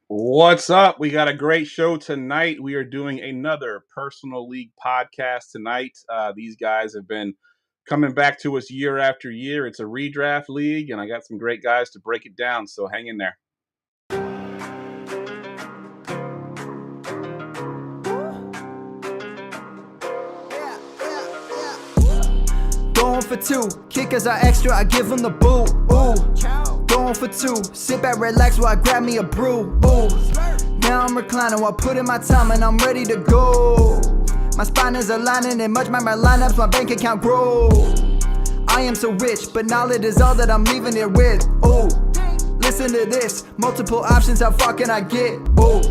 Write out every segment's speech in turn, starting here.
What's up? We got a great show tonight. We are doing another personal league podcast tonight. These guys have been coming back to us year after year. It's a redraft league, and I got some great guys to break it down, so hang in there. Going for two, kickers are extra, I give them the boot. Ooh, going for two, sit back, relax while I grab me a brew. Ooh, now I'm reclining while putting my time and I'm ready to go. My spine is aligning and much my lineups, my bank account grow. I am so rich, but knowledge is all that I'm leaving it with. Ooh, listen to this, multiple options, how far can I get? Ooh,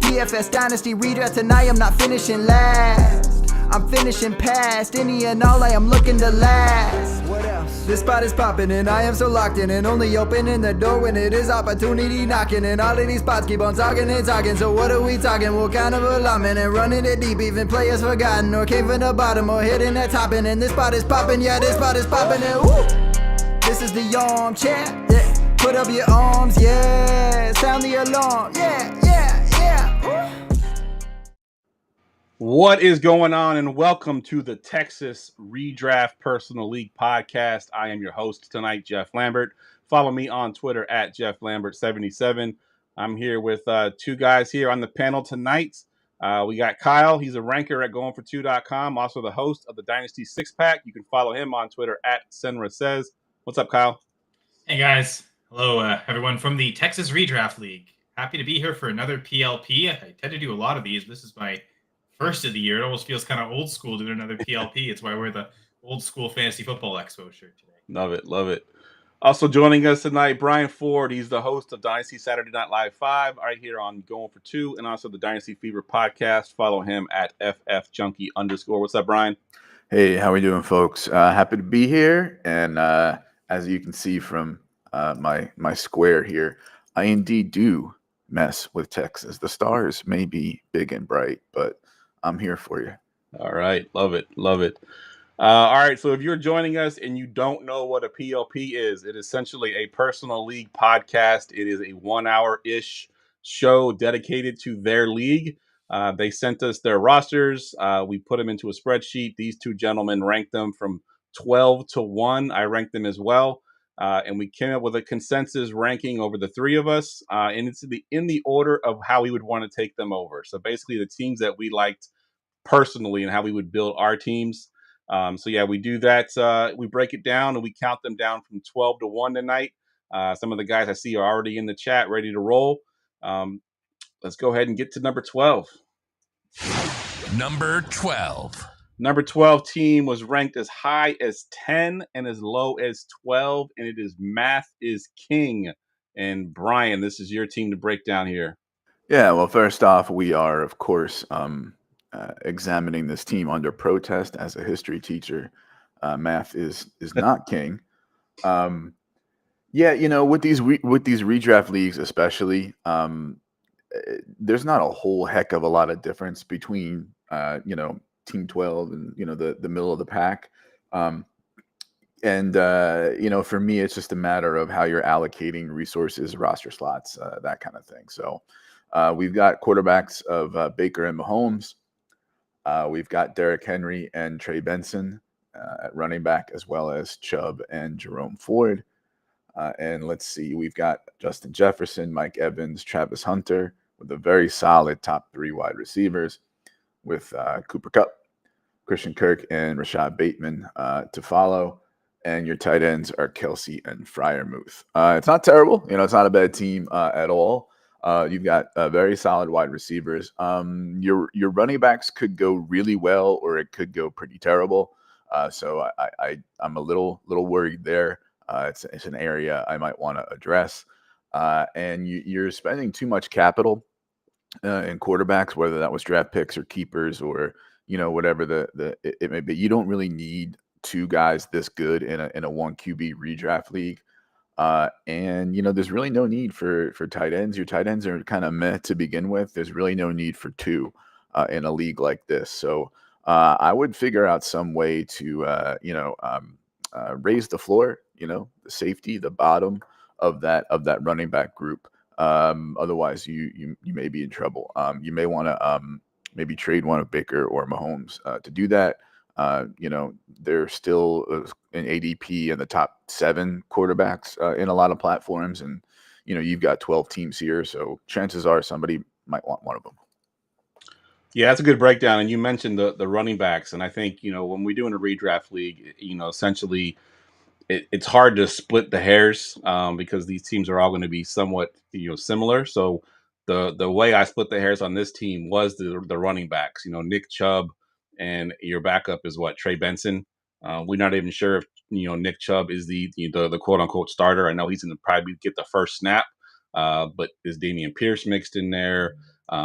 DFS Dynasty Redraft tonight, I'm not finishing last. I'm finishing past any and all, I am looking to last. What else? This spot is popping and I am so locked in and only opening the door when it is opportunity knocking. And all of these spots keep on talking and talking. So what are we talking? What kind of alignment? And running it deep, even players forgotten or came from the bottom or hitting that top end. And this spot is popping, yeah, this spot is popping. And woo! This is the armchair, yeah. Put up your arms, yeah. Sound the alarm, yeah, yeah, yeah. Woo! What is going on, and welcome to the Texas Redraft Personal League Podcast. I am your host tonight, Jeff Lambert. Follow me on Twitter at JeffLambert77. I'm here with two guys here on the panel tonight. We got Kyle. He's a ranker at goingfor2.com, also the host of the Dynasty Six Pack. You can follow him on Twitter at Senra Says. What's up, Kyle? Hey, guys. Hello, everyone from the Texas Redraft League. Happy to be here for another PLP. I tend to do a lot of these. This is my first of the year. It almost feels kind of old school doing another PLP. It's why I wear the old school fantasy football expo shirt today. Love it, love it. Also joining us tonight, Brian Ford. He's the host of Dynasty Saturday Night Live 5 right here on Going for Two, and also the Dynasty Fever podcast. Follow him at FFJunkie_. What's up, Brian? Hey, how we doing, folks? Happy to be here. And as you can see from my square here, I indeed do mess with Texas. The stars may be big and bright, but I'm here for you. All right. Love it. Love it. All right. So if you're joining us and you don't know what a PLP is, it is essentially a personal league podcast. It is a 1 hour-ish show dedicated to their league. They sent us their rosters. We put them into a spreadsheet. These two gentlemen ranked them from 12 to 1. I ranked them as well. And we came up with a consensus ranking over the three of us. And it's in the order of how we would want to take them over. So basically the teams that we liked personally and how we would build our teams. So yeah, we do that. We break it down and we count them down from 12 to 1 tonight. Some of the guys I see are already in the chat ready to roll. Let's go ahead and get to number 12. Number 12. Number 12 team was ranked as high as 10 and as low as 12, and it is Math is King. And Brian, this is your team to break down here. Yeah, well, first off, we are, of course, examining this team under protest as a history teacher. Math is not king. Yeah, you know, with these redraft leagues especially, there's not a whole heck of a lot of difference between, Team 12 and, the middle of the pack. For me, it's just a matter of how you're allocating resources, roster slots, that kind of thing. So we've got quarterbacks of Baker and Mahomes. We've got Derrick Henry and Trey Benson at running back, as well as Chubb and Jerome Ford. And let's see, we've got Justin Jefferson, Mike Evans, Travis Hunter, with a very solid top 3 wide receivers, with Cooper Kupp, Christian Kirk, and Rashad Bateman to follow. And your tight ends are Kelsey and Freiermuth. It's not terrible. It's not a bad team at all. You've got very solid wide receivers. Your running backs could go really well, or it could go pretty terrible. So I'm a little worried there. It's an area I might want to address. And you're spending too much capital in quarterbacks, whether that was draft picks or keepers or whatever it may be. You don't really need 2 guys this good in a 1 QB redraft league. There's really no need for tight ends. Your tight ends are kind of meh to begin with. There's really no need for 2 in a league like this. So I would figure out some way to raise the floor, the safety, the bottom of that running back group Otherwise, you may be in trouble. You may want to maybe trade one of Baker or Mahomes to do that. They're still an ADP in the top 7 quarterbacks in a lot of platforms, and you've got 12 teams here, so chances are somebody might want one of them. Yeah, that's a good breakdown. And you mentioned the running backs, and I think when we do in a redraft league, essentially it's hard to split the hairs because these teams are all going to be somewhat similar. So the way I split the hairs on this team was the running backs. Nick Chubb, and your backup is what, Trey Benson. We're not even sure if Nick Chubb is the quote unquote starter. I know he's going to probably get the first snap, but is Damian Pierce mixed in there?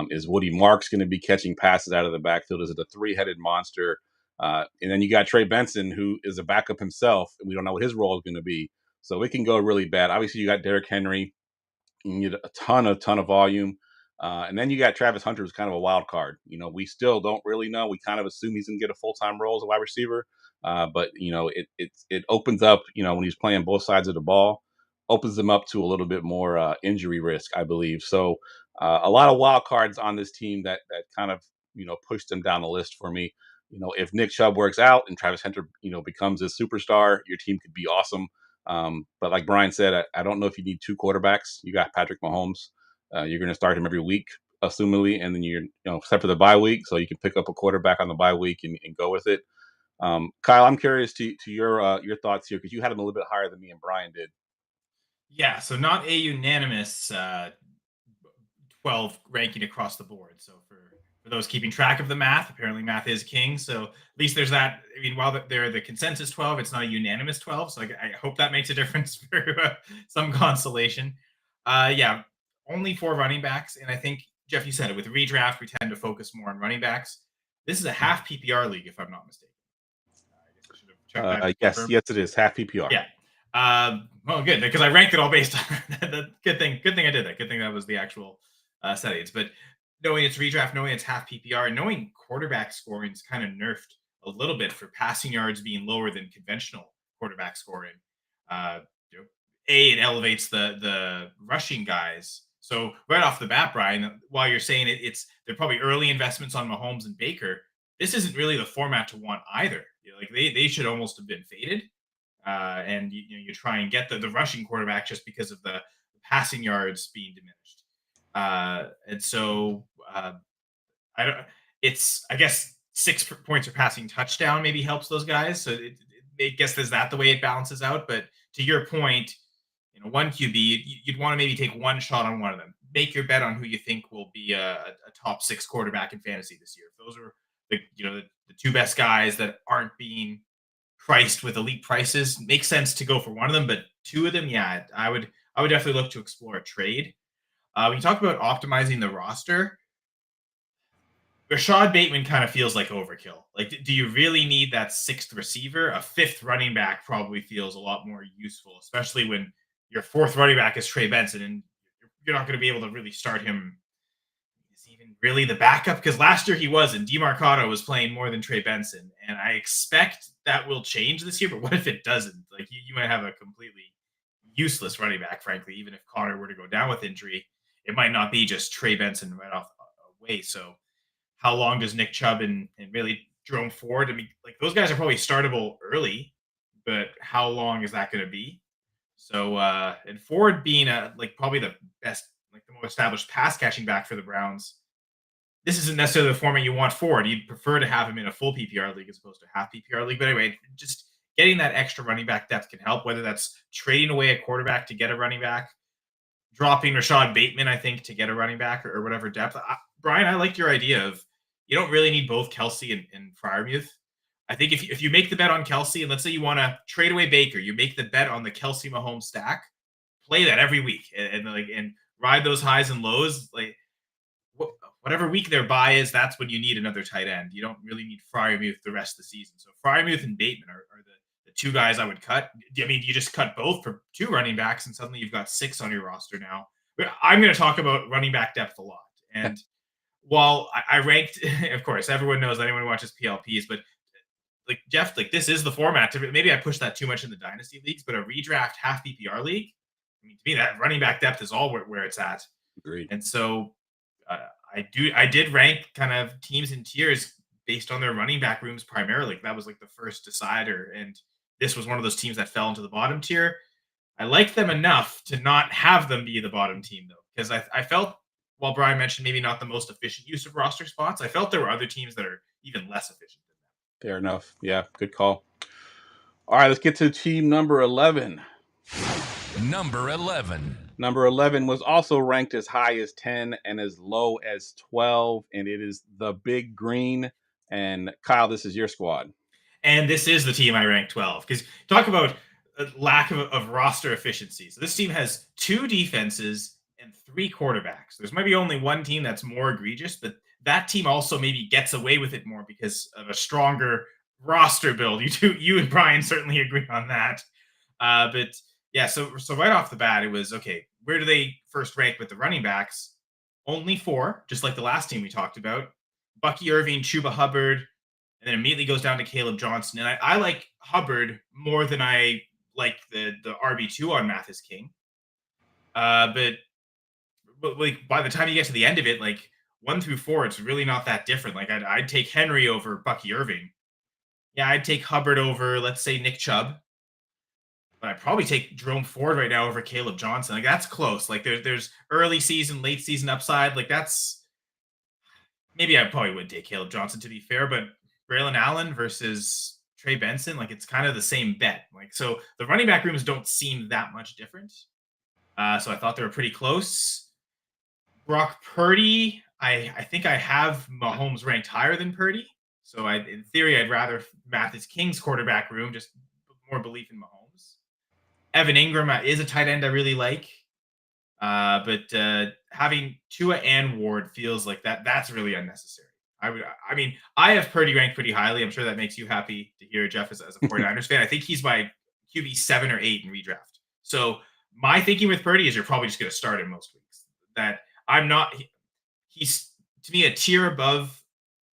Is Woody Marks going to be catching passes out of the backfield? Is it a 3-headed monster? And then you got Trey Benson, who is a backup himself, and we don't know what his role is going to be. So it can go really bad. Obviously, you got Derrick Henry. You get a ton of volume. And then you got Travis Hunter, who's kind of a wild card. We still don't really know. We kind of assume he's going to get a full-time role as a wide receiver. But it opens up, when he's playing both sides of the ball, opens them up to a little bit more injury risk, I believe. So a lot of wild cards on this team that kind of, push them down the list for me. If Nick Chubb works out and Travis Hunter, becomes a superstar, your team could be awesome. But like Brian said, I don't know if you need 2 quarterbacks. You got Patrick Mahomes. You're going to start him every week, assumingly, and then you're, except for the bye week, so you can pick up a quarterback on the bye week and go with it. Kyle, I'm curious to your thoughts here, because you had him a little bit higher than me and Brian did. Yeah, so not a unanimous 12 ranking across the board. So for those keeping track of the math, apparently math is king. So at least there's that. I mean, while they're the consensus 12, it's not a unanimous 12. So I hope that makes a difference for some consolation. Yeah, only 4 running backs. And I think, Jeff, you said it, with redraft, we tend to focus more on running backs. This is a half PPR league, if I'm not mistaken. I guess I should have checked that. Yes, it is half PPR. Yeah. Well, good, because I ranked it all based on that. Good thing I did that. Good thing that was the actual settings. But knowing it's redraft, knowing it's half PPR, and knowing quarterback scoring is kind of nerfed a little bit for passing yards being lower than conventional quarterback scoring. It elevates the rushing guys. So right off the bat, Brian, while you're saying they're probably early investments on Mahomes and Baker, this isn't really the format to want either. Like they should almost have been faded. And you try and get the rushing quarterback just because of the passing yards being diminished. And so I guess 6 points per passing touchdown maybe helps those guys. So I guess there's that the way it balances out. But to your point, one QB, you'd want to maybe take one shot on one of them. Make your bet on who you think will be a top 6 quarterback in fantasy this year. If those are the 2 best guys that aren't being priced with elite prices, makes sense to go for one of them. But 2 of them, yeah, I would definitely look to explore a trade. When you talk about optimizing the roster, Rashad Bateman kind of feels like overkill. Like, do you really need that 6th receiver? A 5th running back probably feels a lot more useful, especially when your 4th running back is Trey Benson, and you're not going to be able to really start him. Is he even really the backup? Because last year he wasn't. DeMarcado was playing more than Trey Benson, and I expect that will change this year. But what if it doesn't? Like, you might have a completely useless running back, frankly. Even if Connor were to go down with injury, it might not be just Trey Benson right off away. So how long does Nick Chubb and really Jerome Ford? I mean, like, those guys are probably startable early, but how long is that going to be? So, and Ford being probably the best, the most established pass catching back for the Browns, this isn't necessarily the format you want Ford. You'd prefer to have him in a full PPR league as opposed to a half PPR league. But anyway, just getting that extra running back depth can help, whether that's trading away a quarterback to get a running back, dropping Rashad Bateman, I think, to get a running back or whatever depth. Brian, I like your idea of you don't really need both Kelsey and Freiermuth. I think if you make the bet on Kelsey, and let's say you want to trade away Baker, you make the bet on the Kelsey Mahomes stack, play that every week and ride those highs and lows. Like, whatever week their bye is, that's when you need another tight end. You don't really need Freiermuth the rest of the season. So Freiermuth and Bateman are the 2 guys I would cut. I mean, you just cut both for 2 running backs, and suddenly you've got 6 on your roster now. I'm going to talk about running back depth a lot. And while I ranked, of course, everyone knows that anyone who watches PLPs, but like Jeff, like, this is the format. Maybe I pushed that too much in the dynasty leagues, but a redraft half PPR league, I mean, to me, that running back depth is all where it's at. Agreed. And so I did rank kind of teams in tiers based on their running back rooms primarily. That was like the first decider. And this was one of those teams that fell into the bottom tier. I liked them enough to not have them be the bottom team, though, because I felt, while Brian mentioned maybe not the most efficient use of roster spots, I felt there were other teams that are even less efficient than them. Fair enough. Yeah, good call. All right, let's get to team number 11. Number 11. Number 11 was also ranked as high as 10 and as low as 12, and it is the Big Green. And Kyle, this is your squad. And this is the team I ranked 12, because talk about a lack of roster efficiency. So this team has 2 defenses and 3 quarterbacks. There's maybe only one team that's more egregious, but that team also maybe gets away with it more because of a stronger roster build. You and Brian certainly agree on that. But yeah, so right off the bat, it was, okay, where do they first rank with the running backs? Only 4, just like the last team we talked about. Bucky Irving, Chuba Hubbard, and then immediately goes down to Caleb Johnson. And I like Hubbard more than I like the RB2 on Mathis King. But like by the time you get to the end of it, like 1 through 4, it's really not that different. Like I'd take Henry over Bucky Irving. Yeah, I'd take Hubbard over, let's say, Nick Chubb. But I'd probably take Jerome Ford right now over Caleb Johnson. Like that's close. Like there's early season, late season upside. Like that's, maybe I probably would take Caleb Johnson, to be fair, but Braylon Allen versus Trey Benson, like it's kind of the same bet. Like, so the running back rooms don't seem that much different. So I thought they were pretty close. Brock Purdy, I think I have Mahomes ranked higher than Purdy. So in theory, I'd rather Mathis King's quarterback room, just more belief in Mahomes. Evan Ingram is a tight end I really like. But having Tua and Ward feels like that's really unnecessary. I mean, I have Purdy ranked pretty highly. I'm sure that makes you happy to hear, Jeff, as a 49ers fan. I think he's my QB 7 or 8 in redraft. So my thinking with Purdy is you're probably just going to start him most weeks. That he's to me a tier above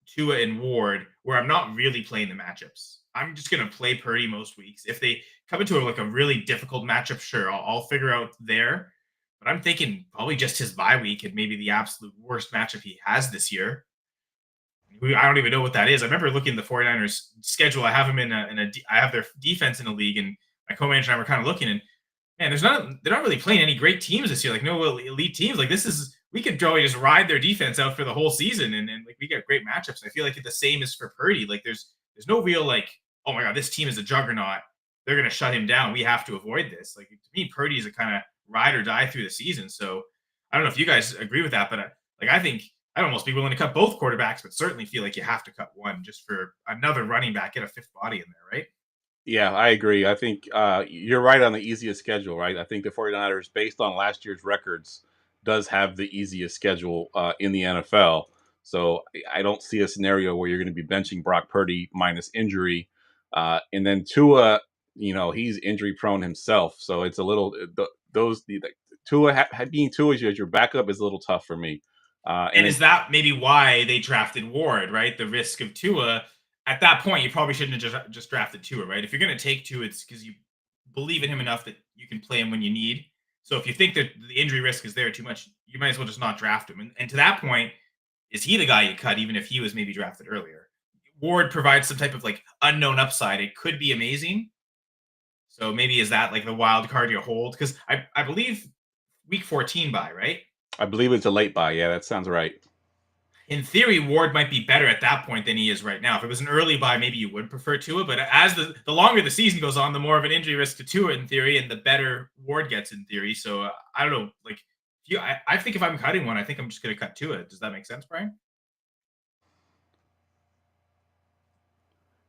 Tua and Ward, where I'm not really playing the matchups. I'm just going to play Purdy most weeks. If they come into a really difficult matchup, sure, I'll figure out there. But I'm thinking probably just his bye week and maybe the absolute worst matchup he has this year. I don't even know what that is. I remember looking at the 49ers schedule. I have them I have their defense in a league, and my co-manager and I were kind of looking, and man, they're not really playing any great teams this year. Like no elite teams. Like we could probably just ride their defense out for the whole season, and like we get great matchups. I feel like the same is for Purdy. Like there's no real like, oh my God, this team is a juggernaut. They're going to shut him down. We have to avoid this. Like to me, Purdy is a kind of ride or die through the season. So I don't know if you guys agree with that, but I think I'd almost be willing to cut both quarterbacks, but certainly feel like you have to cut one just for another running back, get a 5th body in there, right? Yeah, I agree. I think you're right on the easiest schedule, right? I think the 49ers, based on last year's records, does have the easiest schedule in the NFL. So I don't see a scenario where you're going to be benching Brock Purdy minus injury. And then Tua, he's injury prone himself. So it's a little, Tua, being Tua as your backup is a little tough for me. And is that maybe why they drafted Ward, right? The risk of Tua. At that point, you probably shouldn't have just drafted Tua, right? If you're going to take Tua, it's because you believe in him enough that you can play him when you need. So if you think that the injury risk is there too much, you might as well just not draft him. And to that point, is he the guy you cut, even if he was maybe drafted earlier? Ward provides some type of like unknown upside. It could be amazing. So maybe is that like the wild card you hold? Because I believe week 14 bye, right? I believe it's a late bye. Yeah, that sounds right. In theory, Ward might be better at that point than he is right now. If it was an early bye, maybe you would prefer Tua. But as the longer the season goes on, the more of an injury risk to Tua in theory, and the better Ward gets in theory. So I don't know. Like, I think if I'm cutting one, I think I'm just going to cut Tua. Does that make sense, Brian?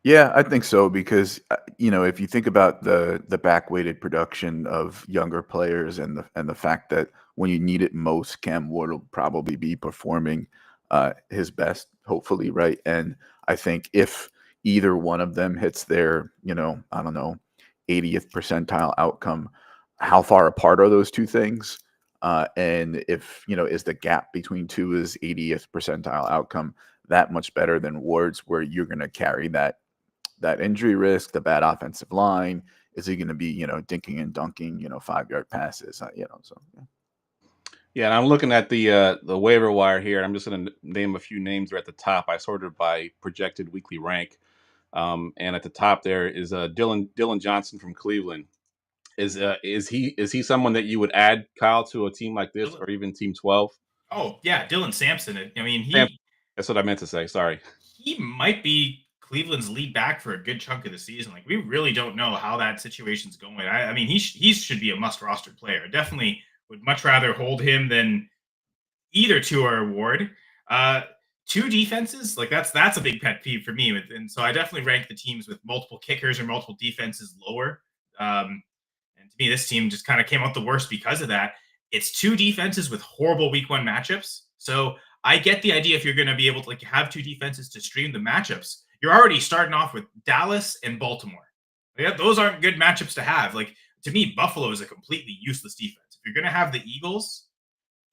Yeah, I think so because if you think about the back-weighted production of younger players and the fact that when you need it most, Cam Ward will probably be performing his best, hopefully, right? And I think if either one of them hits their, 80th percentile outcome, how far apart are those two things? And if, is the gap between Tua's 80th percentile outcome that much better than Ward's, where you're going to carry that injury risk, the bad offensive line, is he going to be, dinking and dunking, 5-yard passes, so yeah. Yeah, and I'm looking at the waiver wire here. I'm just going to name a few names right at the top. I sorted by projected weekly rank, and at the top there is Dylan Johnson from Cleveland. Is he someone that you would add, Kyle, to a team like this, or even Team 12? Oh yeah, Dylan Sampson. I mean, That's what I meant to say. Sorry. He might be Cleveland's lead back for a good chunk of the season. Like, we really don't know how that situation's going. I mean, he should be a must roster player. Definitely would much rather hold him than either Tua or Ward. Two defenses, like that's a big pet peeve for me. And so I definitely rank the teams with multiple kickers or multiple defenses lower. And to me, this team just kind of came out the worst because of that. It's two defenses with horrible week 1 matchups. So I get the idea if you're going to be able to have two defenses to stream the matchups, you're already starting off with Dallas and Baltimore. Those aren't good matchups to have. Like, to me, Buffalo is a completely useless defense. If you're going to have the Eagles,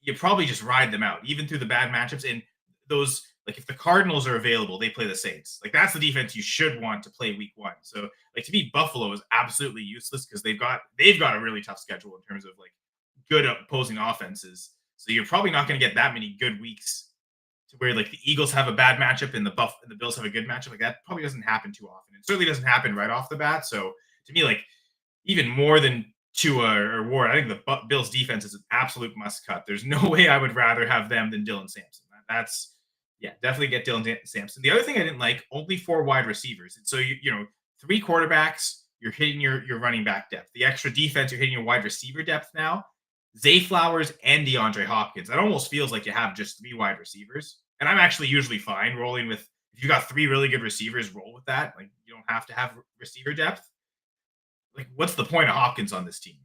you probably just ride them out, even through the bad matchups. And those, like, if the Cardinals are available, they play the Saints. Like, that's the defense you should want to play week 1. So, like, to me, Buffalo is absolutely useless because they've got a really tough schedule in terms of good opposing offenses. So you're probably not going to get that many good weeks to where the Eagles have a bad matchup and the Bills have a good matchup. Like, that probably doesn't happen too often. It certainly doesn't happen right off the bat. So to me, even more than Tua or Ward, I think the Bills defense is an absolute must cut. There's no way I would rather have them than Dylan Sampson. That's definitely get Dylan Sampson. The other thing I didn't like, only 4 wide receivers. And so you 3 quarterbacks, you're hitting your running back depth. The extra defense, you're hitting your wide receiver depth now. Zay Flowers and DeAndre Hopkins. It almost feels like you have just 3 wide receivers. And I'm actually usually fine rolling with, if you got 3 really good receivers, roll with that. You don't have to have receiver depth. What's the point of Hopkins on this team?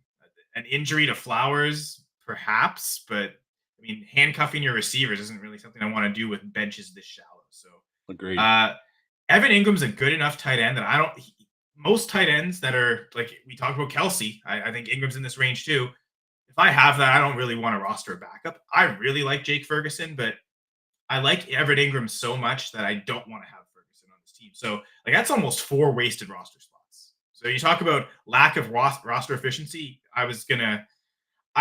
An injury to Flowers, perhaps, but I mean, handcuffing your receivers isn't really something I want to do with benches this shallow. So agreed. Evan Ingram's a good enough tight end that most tight ends that are, we talked about Kelsey. I think Ingram's in this range too. If I have that, I don't really want to roster a backup. I really like Jake Ferguson, but I like Everett Ingram so much that I don't want to have Ferguson on this team. So that's almost 4 wasted roster spots. So you talk about lack of roster efficiency. I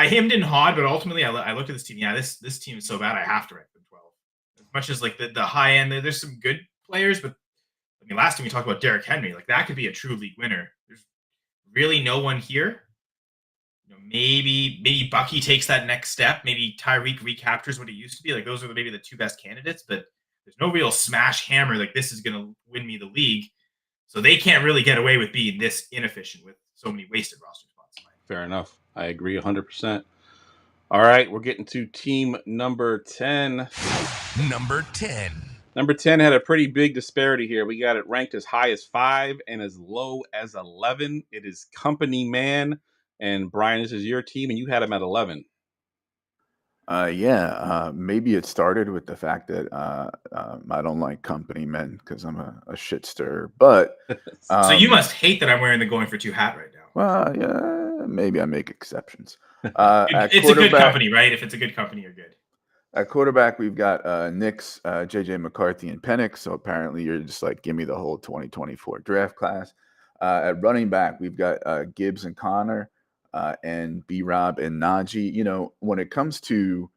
hemmed and hawed, but ultimately I looked at this team. Yeah, this team is so bad I have to rank them 12. As much as the high end, there's some good players, but I mean, last time we talked about Derrick Henry, that could be a true league winner. There's really no one here. Maybe Bucky takes that next step. Maybe Tyreek recaptures what it used to be. Those are maybe the 2 best candidates, but there's no real smash hammer. This is going to win me the league. So they can't really get away with being this inefficient with so many wasted roster spots. Fair enough. I agree 100%. All right, we're getting to team number 10. Number 10. Number 10 had a pretty big disparity here. We got it ranked as high as 5 and as low as 11. It is Company Man. And Brian, this is your team, and you had him at 11. Maybe it started with the fact that I don't like company men because I'm a shit stirrer. But so you must hate that I'm wearing the going for 2 hat right now. Well, yeah, maybe I make exceptions. It's a good company, right? If it's a good company, you're good. At quarterback, we've got Knicks, JJ McCarthy, and Penix. So apparently, you're just give me the whole 2024 draft class. At running back, we've got Gibbs and Connor. And B-Rob and Najee. When it comes to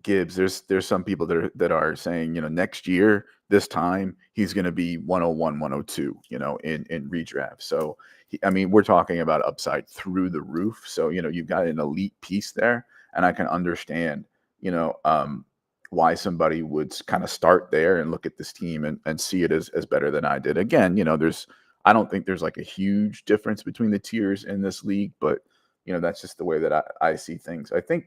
Gibbs, there's some people that are saying, next year, this time, he's going to be 101, 102, in redraft. So, we're talking about upside through the roof. So, you've got an elite piece there, and I can understand, why somebody would kind of start there and look at this team and see it as better than I did. Again, I don't think there's a huge difference between the tiers in this league, but that's just the way that I see things. I think,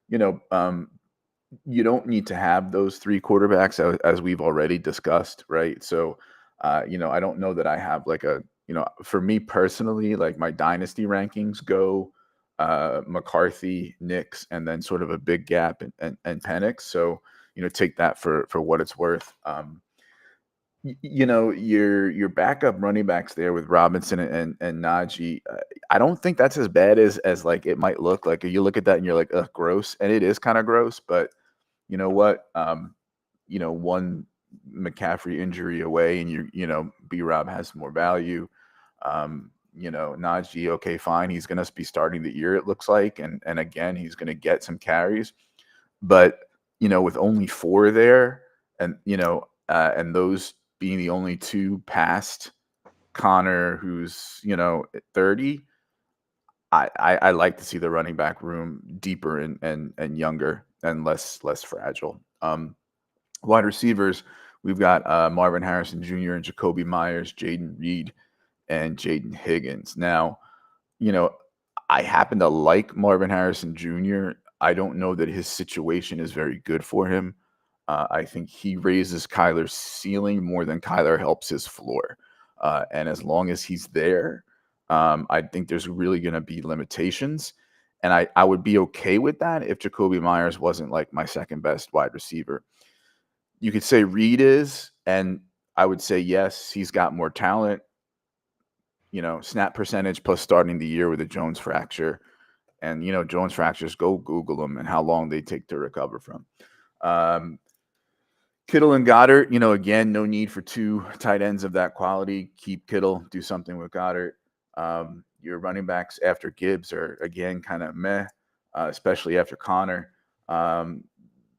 you don't need to have those 3 quarterbacks as we've already discussed, right? So, I don't know that I have for me personally, my dynasty rankings go McCarthy, Knicks, and then sort of a big gap and Penix. So, take that for what it's worth. Your backup running backs there with Robinson and Najee, I don't think that's as bad as it might look. You look at that and you're like, ugh, gross. And it is kind of gross, but you know what? One McCaffrey injury away and B-Rob has more value. Najee, okay, fine. He's going to be starting the year, it looks like. And again, he's going to get some carries. But, with only 4 there and, and those being the only 2 past Connor, who's, 30, I like to see the running back room deeper and younger and less fragile. Wide receivers, we've got Marvin Harrison Jr. and Jacoby Myers, Jaden Reed, and Jaden Higgins. Now, I happen to like Marvin Harrison Jr. I don't know that his situation is very good for him. I think he raises Kyler's ceiling more than Kyler helps his floor. And as long as he's there, I think there's really going to be limitations. And I would be okay with that if Jacoby Myers wasn't like my second best wide receiver. You could say Reed is, and I would say, yes, he's got more talent. Snap percentage plus starting the year with a Jones fracture. And, Jones fractures, go Google them and how long they take to recover from. Kittle and Goddard, again, no need for 2 tight ends of that quality. Keep Kittle, do something with Goddard. Your running backs after Gibbs are, again, kind of meh, especially after Connor.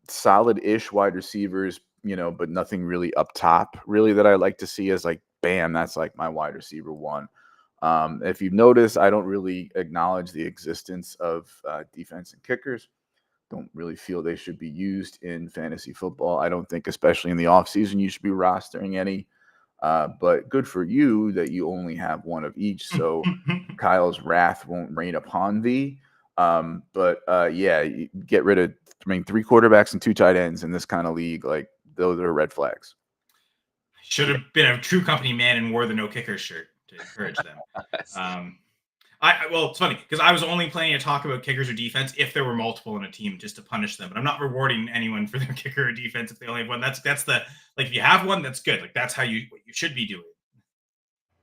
Solid-ish wide receivers, but nothing really up top, really, that I like to see as like, bam, that's like my wide receiver 1. If you've noticed, I don't really acknowledge the existence of defense and kickers. Don't really feel they should be used in fantasy football. I don't think, especially in the offseason, you should be rostering any. But good for you that you only have 1 of each, so Kyle's wrath won't rain upon thee. Yeah, you get rid of 3 quarterbacks and 2 tight ends in this kind of league. Like, those are red flags. Should have been a true company man and wore the no kickers shirt to encourage them. Well, it's funny because I was only planning to talk about kickers or defense if there were multiple in a team just to punish them. But I'm not rewarding anyone for their kicker or defense if they only have 1. That's the, like, if you have 1, that's good. Like, that's what you should be doing.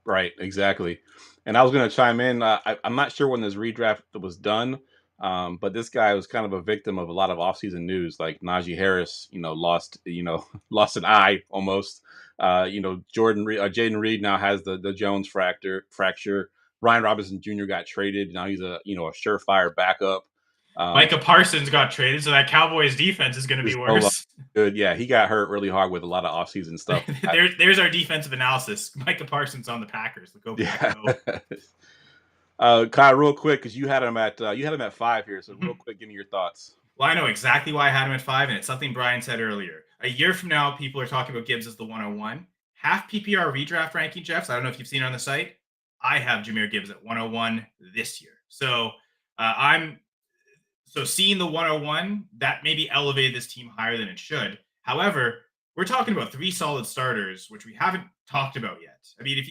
Right, exactly. And I was going to chime in. I'm not sure when this redraft was done, but this guy was kind of a victim of a lot of offseason news. Like Najee Harris, lost an eye almost. Jaden Reed now has the Jones fracture. Ryan Robinson Jr. got traded. Now he's a surefire backup. Micah Parsons got traded, so that Cowboys defense is going to be worse. Good, yeah, he got hurt really hard with a lot of offseason stuff. There's our defensive analysis. Micah Parsons on the Packers. Go. Kyle, real quick, because you had him at 5 here. So real quick, give me your thoughts. Well, I know exactly why I had him at 5, and it's something Brian said earlier. A year from now, people are talking about Gibbs as the 101. Half PPR redraft ranking, Jeff. So I don't know if you've seen it on the site. I have Jahmyr Gibbs at 101 this year. So So seeing the 101, that maybe elevated this team higher than it should. However, we're talking about 3 solid starters, which we haven't talked about yet. I mean, if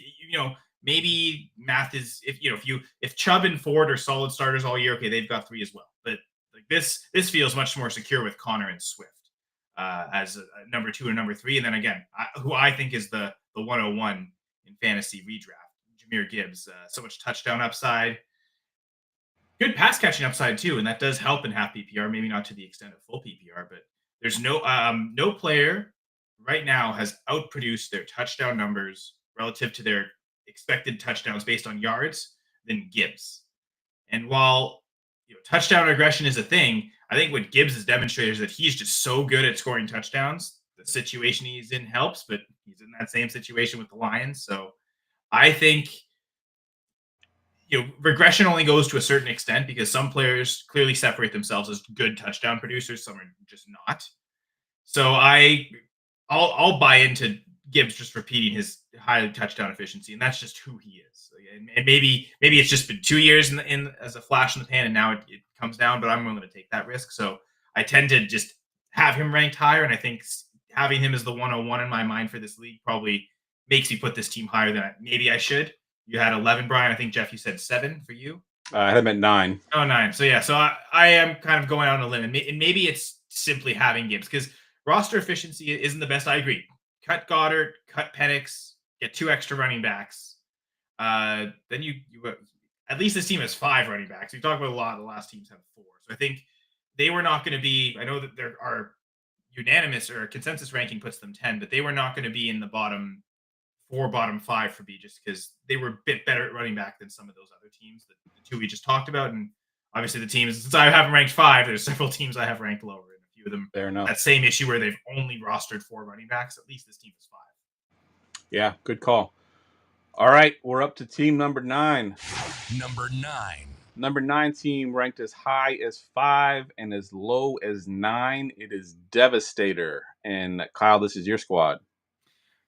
maybe math is if Chubb and Ford are solid starters all year, okay, they've got 3 as well. But like this feels much more secure with Connor and Swift as a number 2 and number 3, and then again, who I think is the 101 in fantasy redraft, Jahmyr Gibbs. So much touchdown upside. Good pass catching upside too, and that does help in half PPR. Maybe not to the extent of full PPR, but there's no player right now has outproduced their touchdown numbers relative to their expected touchdowns based on yards than Gibbs. And while touchdown regression is a thing, I think what Gibbs has demonstrated is that he's just so good at scoring touchdowns. The situation he's in helps, but he's in that same situation with the Lions. So I think regression only goes to a certain extent because some players clearly separate themselves as good touchdown producers. Some are just not. So I'll buy into Gibbs just repeating his high touchdown efficiency, and that's just who he is. And maybe it's just been 2 years in as a flash in the pan, and now it comes down. But I'm willing to take that risk. So I tend to just have him ranked higher, and I think having him as the 101 in my mind for this league probably makes me put this team higher than maybe I should. You had 11, Brian. I think, Jeff, you said 7 for you. I had him at 9. Oh, 9. So, yeah. So I am kind of going out on a limb. And maybe it's simply having Gibbs because roster efficiency isn't the best. I agree. Cut Goddard, cut Penix, get 2 extra running backs. Then you at least this team has 5 running backs. We talked about a lot. The last teams have 4. So I think they were not going to be – I know that there are unanimous or consensus ranking puts them 10, but they were not going to be in the bottom 4 bottom 5 for me, just because they were a bit better at running back than some of those other teams, the two we just talked about. And obviously the teams, since I have them ranked 5, there's several teams I have ranked lower, and a few of them Fair enough. that same issue where they've only rostered 4 running backs. At least this team is 5. Yeah, good call. All right, we're up to team number 9. Number 9. Number 9 team ranked as high as 5 and as low as 9. It is Devastator. And Kyle, this is your squad.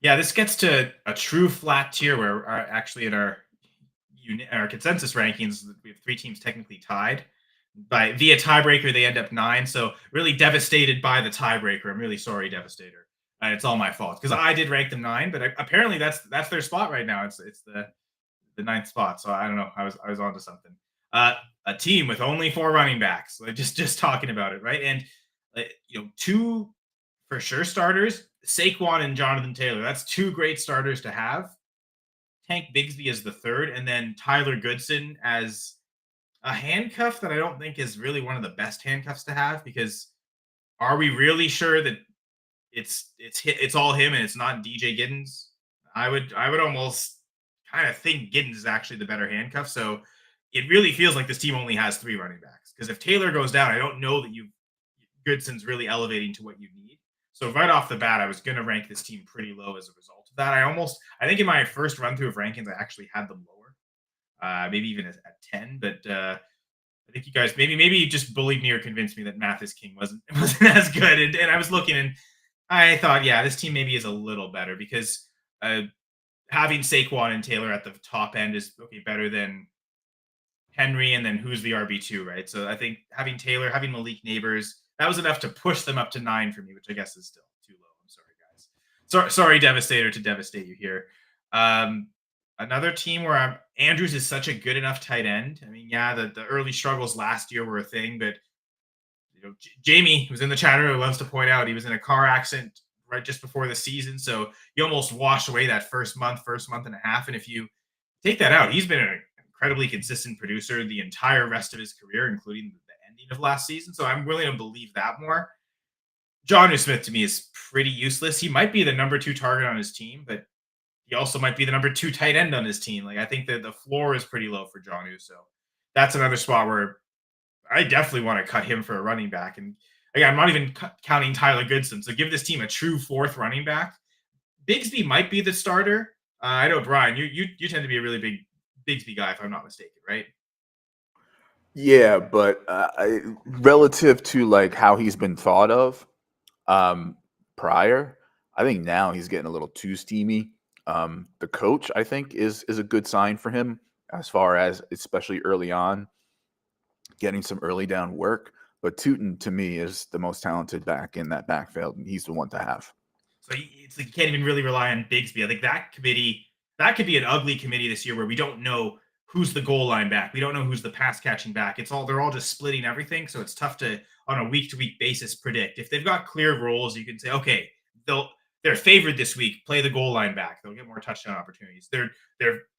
Yeah, this gets to a true flat tier where actually in our consensus rankings, we have 3 teams technically tied. Via tiebreaker, they end up 9. So really devastated by the tiebreaker. I'm really sorry, Devastator. It's all my fault because I did rank them 9, but apparently that's their spot right now. It's the 9th spot. So I don't know. I was onto something. A team with only 4 running backs. Like just talking about it, right? And 2 for sure starters, Saquon and Jonathan Taylor. That's 2 great starters to have. Tank Bigsby as the 3rd, and then Tyler Goodson as a handcuff that I don't think is really one of the best handcuffs to have, because are we really sure that it's all him and it's not DJ Giddens? I would almost kind of think Giddens is actually the better handcuff. So it really feels like this team only has 3 running backs, because if Taylor goes down, I don't know that Goodson's really elevating to what you need. So right off the bat, I was going to rank this team pretty low as a result of that. I think in my first run through of rankings, I actually had them lower, maybe even at 10. But I think you guys maybe just bullied me or convinced me that Mathis King wasn't as good. And I was looking and I thought, yeah, this team maybe is a little better, because having Saquon and Taylor at the top end is better than Henry, and then who's the RB2, right? So I think having Taylor, having Malik Neighbors, that was enough to push them up to 9 for me, which I guess is still too low. I'm sorry, guys. Sorry, Devastator, to devastate you here. Another team where Andrews is such a good enough tight end. I mean, yeah, the early struggles last year were a thing, but Jamie, who's in the chat room, loves to point out he was in a car accident right just before the season, so he almost washed away that first month and a half. And if you take that out, he's been an incredibly consistent producer the entire rest of his career, including the ending of last season. So I'm willing to believe that more. Jonnu Smith to me is pretty useless. He might be the number 2 target on his team, but he also might be the number 2 tight end on his team. Like, I think that the floor is pretty low for Jonnu. So that's another spot where I definitely want to cut him for a running back. And again, I'm not even counting Tyler Goodson. So give this team a true 4th running back. Bigsby might be the starter. I know, Brian, you tend to be a really big Bigsby guy, if I'm not mistaken, right? Yeah, but relative to like how he's been thought of prior, I think now he's getting a little too steamy. The coach, I think, is a good sign for him, as far as especially early on getting some early down work. But Tootin, to me, is the most talented back in that backfield, and he's the one to have. So it's like you can't even really rely on Bigsby. I think that could be an ugly committee this year, where we don't know who's the goal line back. We don't know who's the pass catching back. They're all just splitting everything. So it's tough to, on a week to week basis, predict. If they've got clear roles, you can say, okay, they're favored this week, play the goal line back. They'll get more touchdown opportunities. They're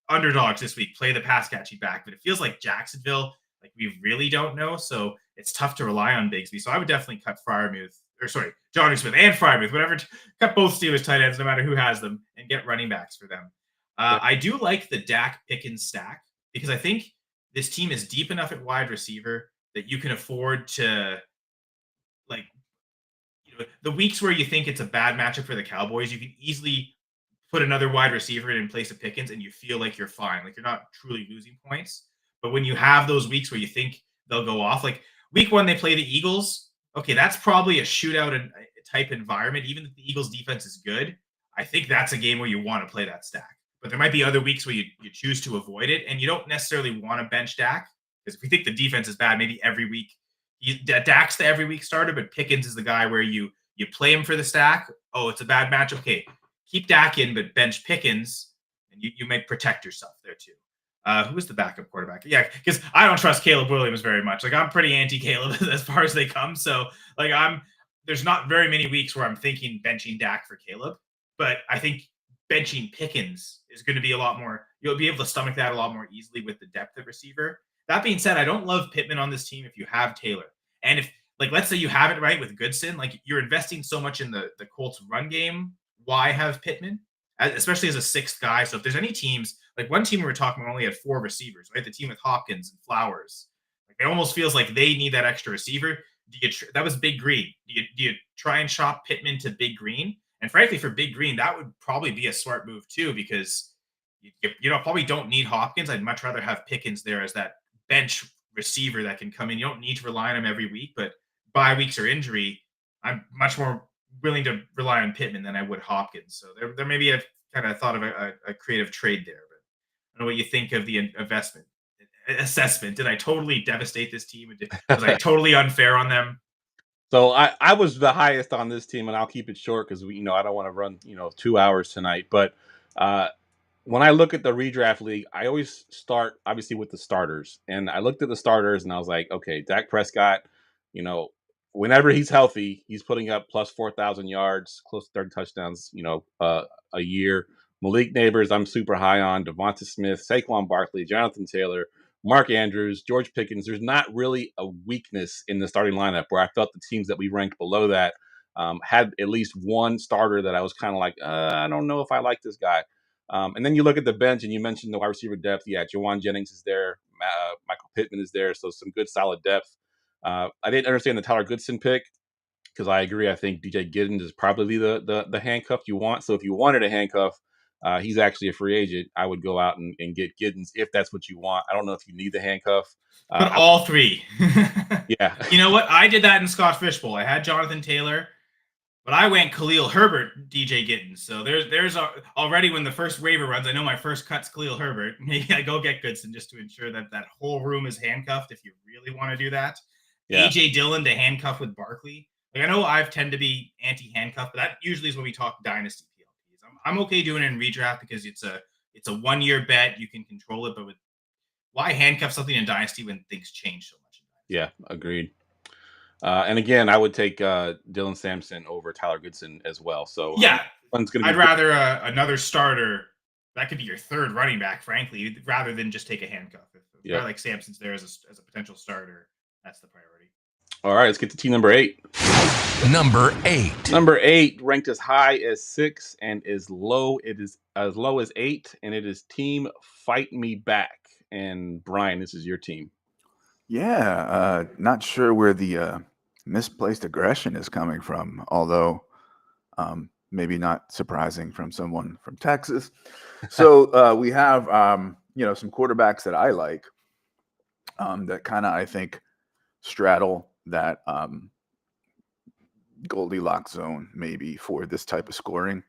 underdogs this week, play the pass catching back. But it feels like Jacksonville, like, we really don't know. So it's tough to rely on Bigsby. So I would definitely cut Jonnu Smith and Freiermuth, whatever. Cut both Steelers tight ends, no matter who has them, and get running backs for them. I do like the Dak Pickens stack, because I think this team is deep enough at wide receiver that you can afford to, like, the weeks where you think it's a bad matchup for the Cowboys, you can easily put another wide receiver in place of Pickens and you feel like you're fine. Like, you're not truly losing points. But when you have those weeks where you think they'll go off, like week 1, they play the Eagles. Okay, that's probably a shootout type environment. Even if the Eagles defense is good, I think that's a game where you want to play that stack. But there might be other weeks where you choose to avoid it, and you don't necessarily want to bench Dak, because if we think the defense is bad, maybe every week Dak's the every week starter, but Pickens is the guy where you play him for the stack. Oh, it's a bad matchup. Okay, keep Dak in, but bench Pickens, and you might protect yourself there too. Who is the backup quarterback? Yeah, because I don't trust Caleb Williams very much. Like, I'm pretty anti-Caleb as far as they come. So, like, there's not very many weeks where I'm thinking benching Dak for Caleb, but I think benching Pickens is going to be a lot more. You'll be able to stomach that a lot more easily with the depth of receiver. That being said, I don't love Pittman on this team if you have Taylor. And if, like, let's say you have it right with Goodson, like, you're investing so much in the Colts run game. Why have Pittman? especially as a sixth guy. So if there's any teams, like one team we were talking about only had 4 receivers, right? The team with Hopkins and Flowers. Like, it almost feels like they need that extra receiver. That was Big Green. Do you try and shop Pittman to Big Green? And frankly, for Big Green, that would probably be a smart move too, because you probably don't need Hopkins. I'd much rather have Pickens there as that bench receiver that can come in. You don't need to rely on him every week, but bye weeks or injury, I'm much more willing to rely on Pittman than I would Hopkins. So there maybe I've kind of thought of a creative trade there, but I don't know what you think of the investment assessment. Did I totally devastate this team? Was I totally unfair on them? So I was the highest on this team, and I'll keep it short because I don't want to run 2 hours tonight. But when I look at the redraft league, I always start obviously with the starters, and I looked at the starters and I was like, okay, Dak Prescott, whenever he's healthy, he's putting up plus 4,000 yards, close to 30 touchdowns, a year. Malik Neighbors, I'm super high on. Devonta Smith, Saquon Barkley, Jonathan Taylor, Mark Andrews, George Pickens. There's not really a weakness in the starting lineup where I felt the teams that we ranked below that had at least one starter that I was kind of like, I don't know if I like this guy. And then you look at the bench, and you mentioned the wide receiver depth. Yeah, Jawan Jennings is there. Michael Pittman is there. So some good, solid depth. I didn't understand the Tyler Goodson pick because I agree. I think DJ Giddens is probably the handcuff you want. So if you wanted a handcuff, he's actually a free agent. I would go out and get Giddens if that's what you want. I don't know if you need the handcuff. But all three. Yeah. You know what? I did that in Scott Fishbowl. I had Jonathan Taylor, but I went Khalil Herbert, DJ Giddens. So there's already, when the first waiver runs, I know my first cut's Khalil Herbert. Maybe I go get Goodson just to ensure that that whole room is handcuffed if you really want to do that. Yeah. AJ Dillon to handcuff with Barkley. Like, I know I tend to be anti-handcuff, but that usually is when we talk dynasty PLPs. I'm okay doing it in redraft because it's a 1 year bet. You can control it, but why handcuff something in dynasty when things change so much? Yeah, agreed. And again, I would take Dylan Sampson over Tyler Goodson as well. So yeah, I'd rather another starter. That could be your third running back, frankly, rather than just take a handcuff. If a guy like Sampson's there as a potential starter, that's the priority. All right, let's get to team number 8. Number 8. Number 8 ranked as high as 6 and as low as 8, and it is Team Fight Me Back. And Brian, this is your team. Yeah, not sure where the misplaced aggression is coming from, although maybe not surprising from someone from Texas. So we have some quarterbacks that I like that kind of, I think, straddle that Goldilocks zone maybe for this type of scoring,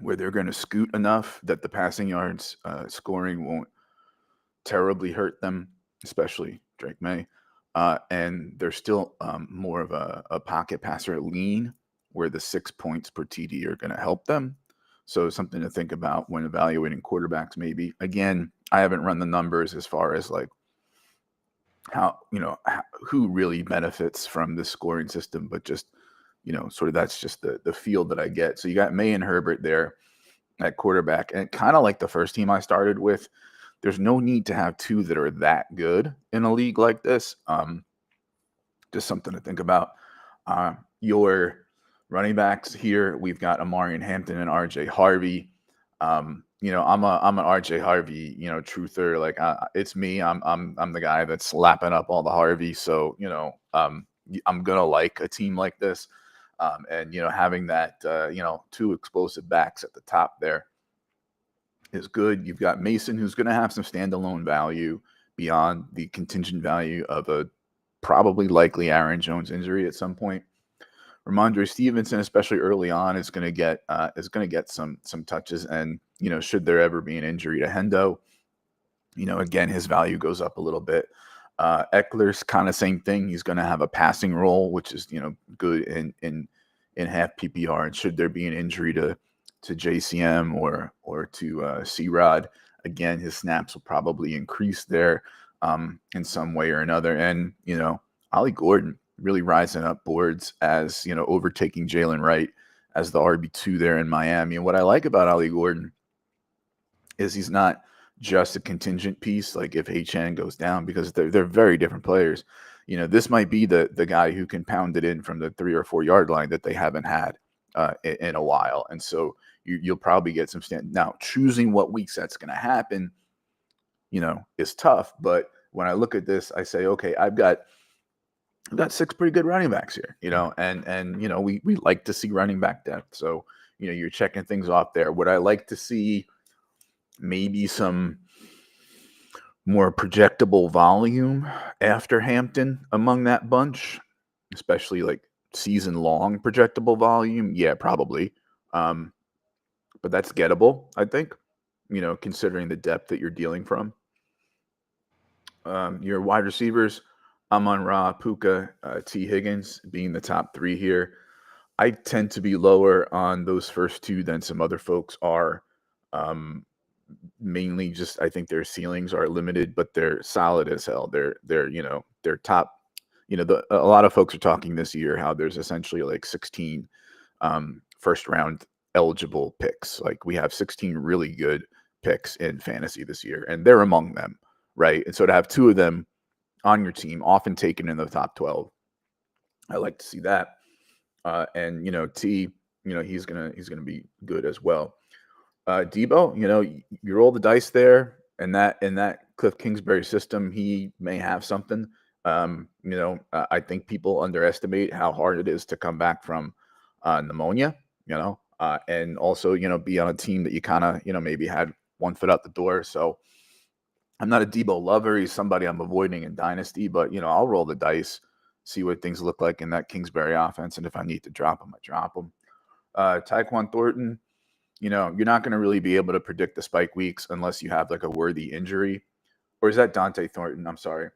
where they're going to scoot enough that the passing yards scoring won't terribly hurt them, especially Drake May. And they're still more of a pocket passer lean, where the 6 points per TD are going to help them. So something to think about when evaluating quarterbacks, maybe. Again, I haven't run the numbers as far as like who really benefits from this scoring system, but just, sort of that's just the field that I get. So you got May and Herbert there at quarterback, and kind of like the first team I started with, there's no need to have two that are that good in a league like this. Just something to think about. Your running backs here, we've got Amarian Hampton and RJ Harvey. I'm an RJ Harvey, truther. Like it's me. I'm the guy that's lapping up all the Harvey. So I'm gonna like a team like this, and having that two explosive backs at the top there is good. You've got Mason, who's going to have some standalone value beyond the contingent value of a probably likely Aaron Jones injury at some point. Ramondre Stevenson, especially early on, is going to get some touches, and should there ever be an injury to Hendo, again, his value goes up a little bit. Eckler's kind of same thing. He's going to have a passing role, which is good in half PPR. And should there be an injury to JCM or to C-Rod, again, his snaps will probably increase there in some way or another. And Ollie Gordon really rising up boards as overtaking Jalen Wright as the RB2 there in Miami. And what I like about Ollie Gordon is he's not just a contingent piece, like if HN goes down, because they're very different players. This might be the guy who can pound it in from the 3 or 4 yard line that they haven't had in a while. And so you'll probably get some now choosing what weeks that's going to happen, is tough. But when I look at this, I say, okay, I've got 6 pretty good running backs here, and we like to see running back depth. So, you're checking things off there. Would I like to see maybe some more projectable volume after Hampton among that bunch, especially like season-long projectable volume? Yeah, probably. But that's gettable, I think, considering the depth that you're dealing from. Your wide receivers, Amon-Ra, Puka, T. Higgins being the top 3 here. I tend to be lower on those first 2 than some other folks are. Mainly just I think their ceilings are limited, but they're solid as hell. They're top. A lot of folks are talking this year how there's essentially like 16 first round eligible picks. Like we have 16 really good picks in fantasy this year, and they're among them, right? And so to have 2 of them on your team, often taken in the top 12, I like to see that. And T, he's gonna be good as well. Debo, you roll the dice there, and that Cliff Kingsbury system, he may have something. I think people underestimate how hard it is to come back from pneumonia, and also, be on a team that you kind of, maybe had one foot out the door. So I'm not a Debo lover. He's somebody I'm avoiding in Dynasty, but, I'll roll the dice, see what things look like in that Kingsbury offense. And if I need to drop him, I drop him. Tyquan Thornton, you're not going to really be able to predict the spike weeks unless you have like a worthy injury. Or is that Dante Thornton? I'm sorry.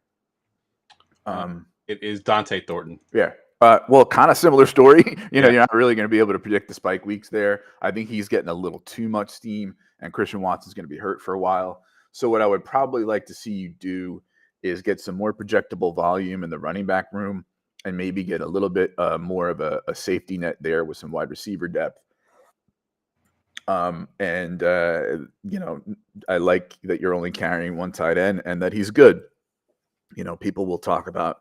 It is Dante Thornton. Yeah. Well, kind of similar story. You're not really going to be able to predict the spike weeks there. I think he's getting a little too much steam, and Christian Watson's going to be hurt for a while. So what I would probably like to see you do is get some more projectable volume in the running back room and maybe get a little bit more of a safety net there with some wide receiver depth. I like that you're only carrying 1 tight end and that he's good. People will talk about,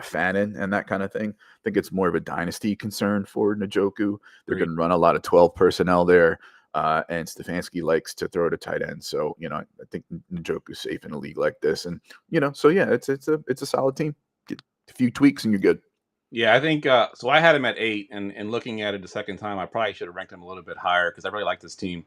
Fannin and that kind of thing. I think it's more of a dynasty concern for Njoku. They're going to run a lot of 12 personnel there. And Stefanski likes to throw to tight end. So, I think Njoku's safe in a league like this. And, so yeah, it's a solid team. Get a few tweaks and you're good. Yeah, I think so. I had him at 8, and looking at it the second time, I probably should have ranked him a little bit higher because I really like this team.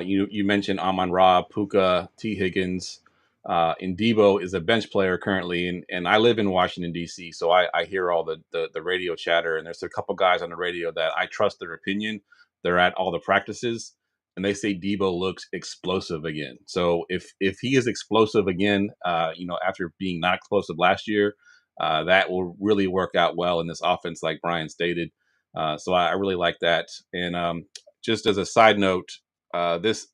You mentioned Amon-Ra, Puka, T. Higgins, and Debo is a bench player currently, and I live in Washington D.C., so I hear all the radio chatter, and there's a couple guys on the radio that I trust their opinion. They're at all the practices, and they say Debo looks explosive again. So if he is explosive again, after being not explosive last year. That will really work out well in this offense, like Brian stated. So I really like that. And just as a side note, this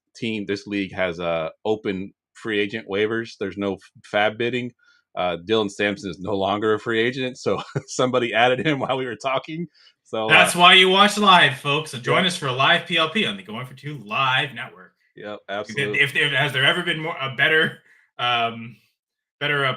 league has open free agent waivers. There's no fab bidding. Dylan Sampson is no longer a free agent, so somebody added him while we were talking. So that's why you watch live, folks. So join us for a live PLP on the Going for Two Live Network. Yep, absolutely. Has there ever been a better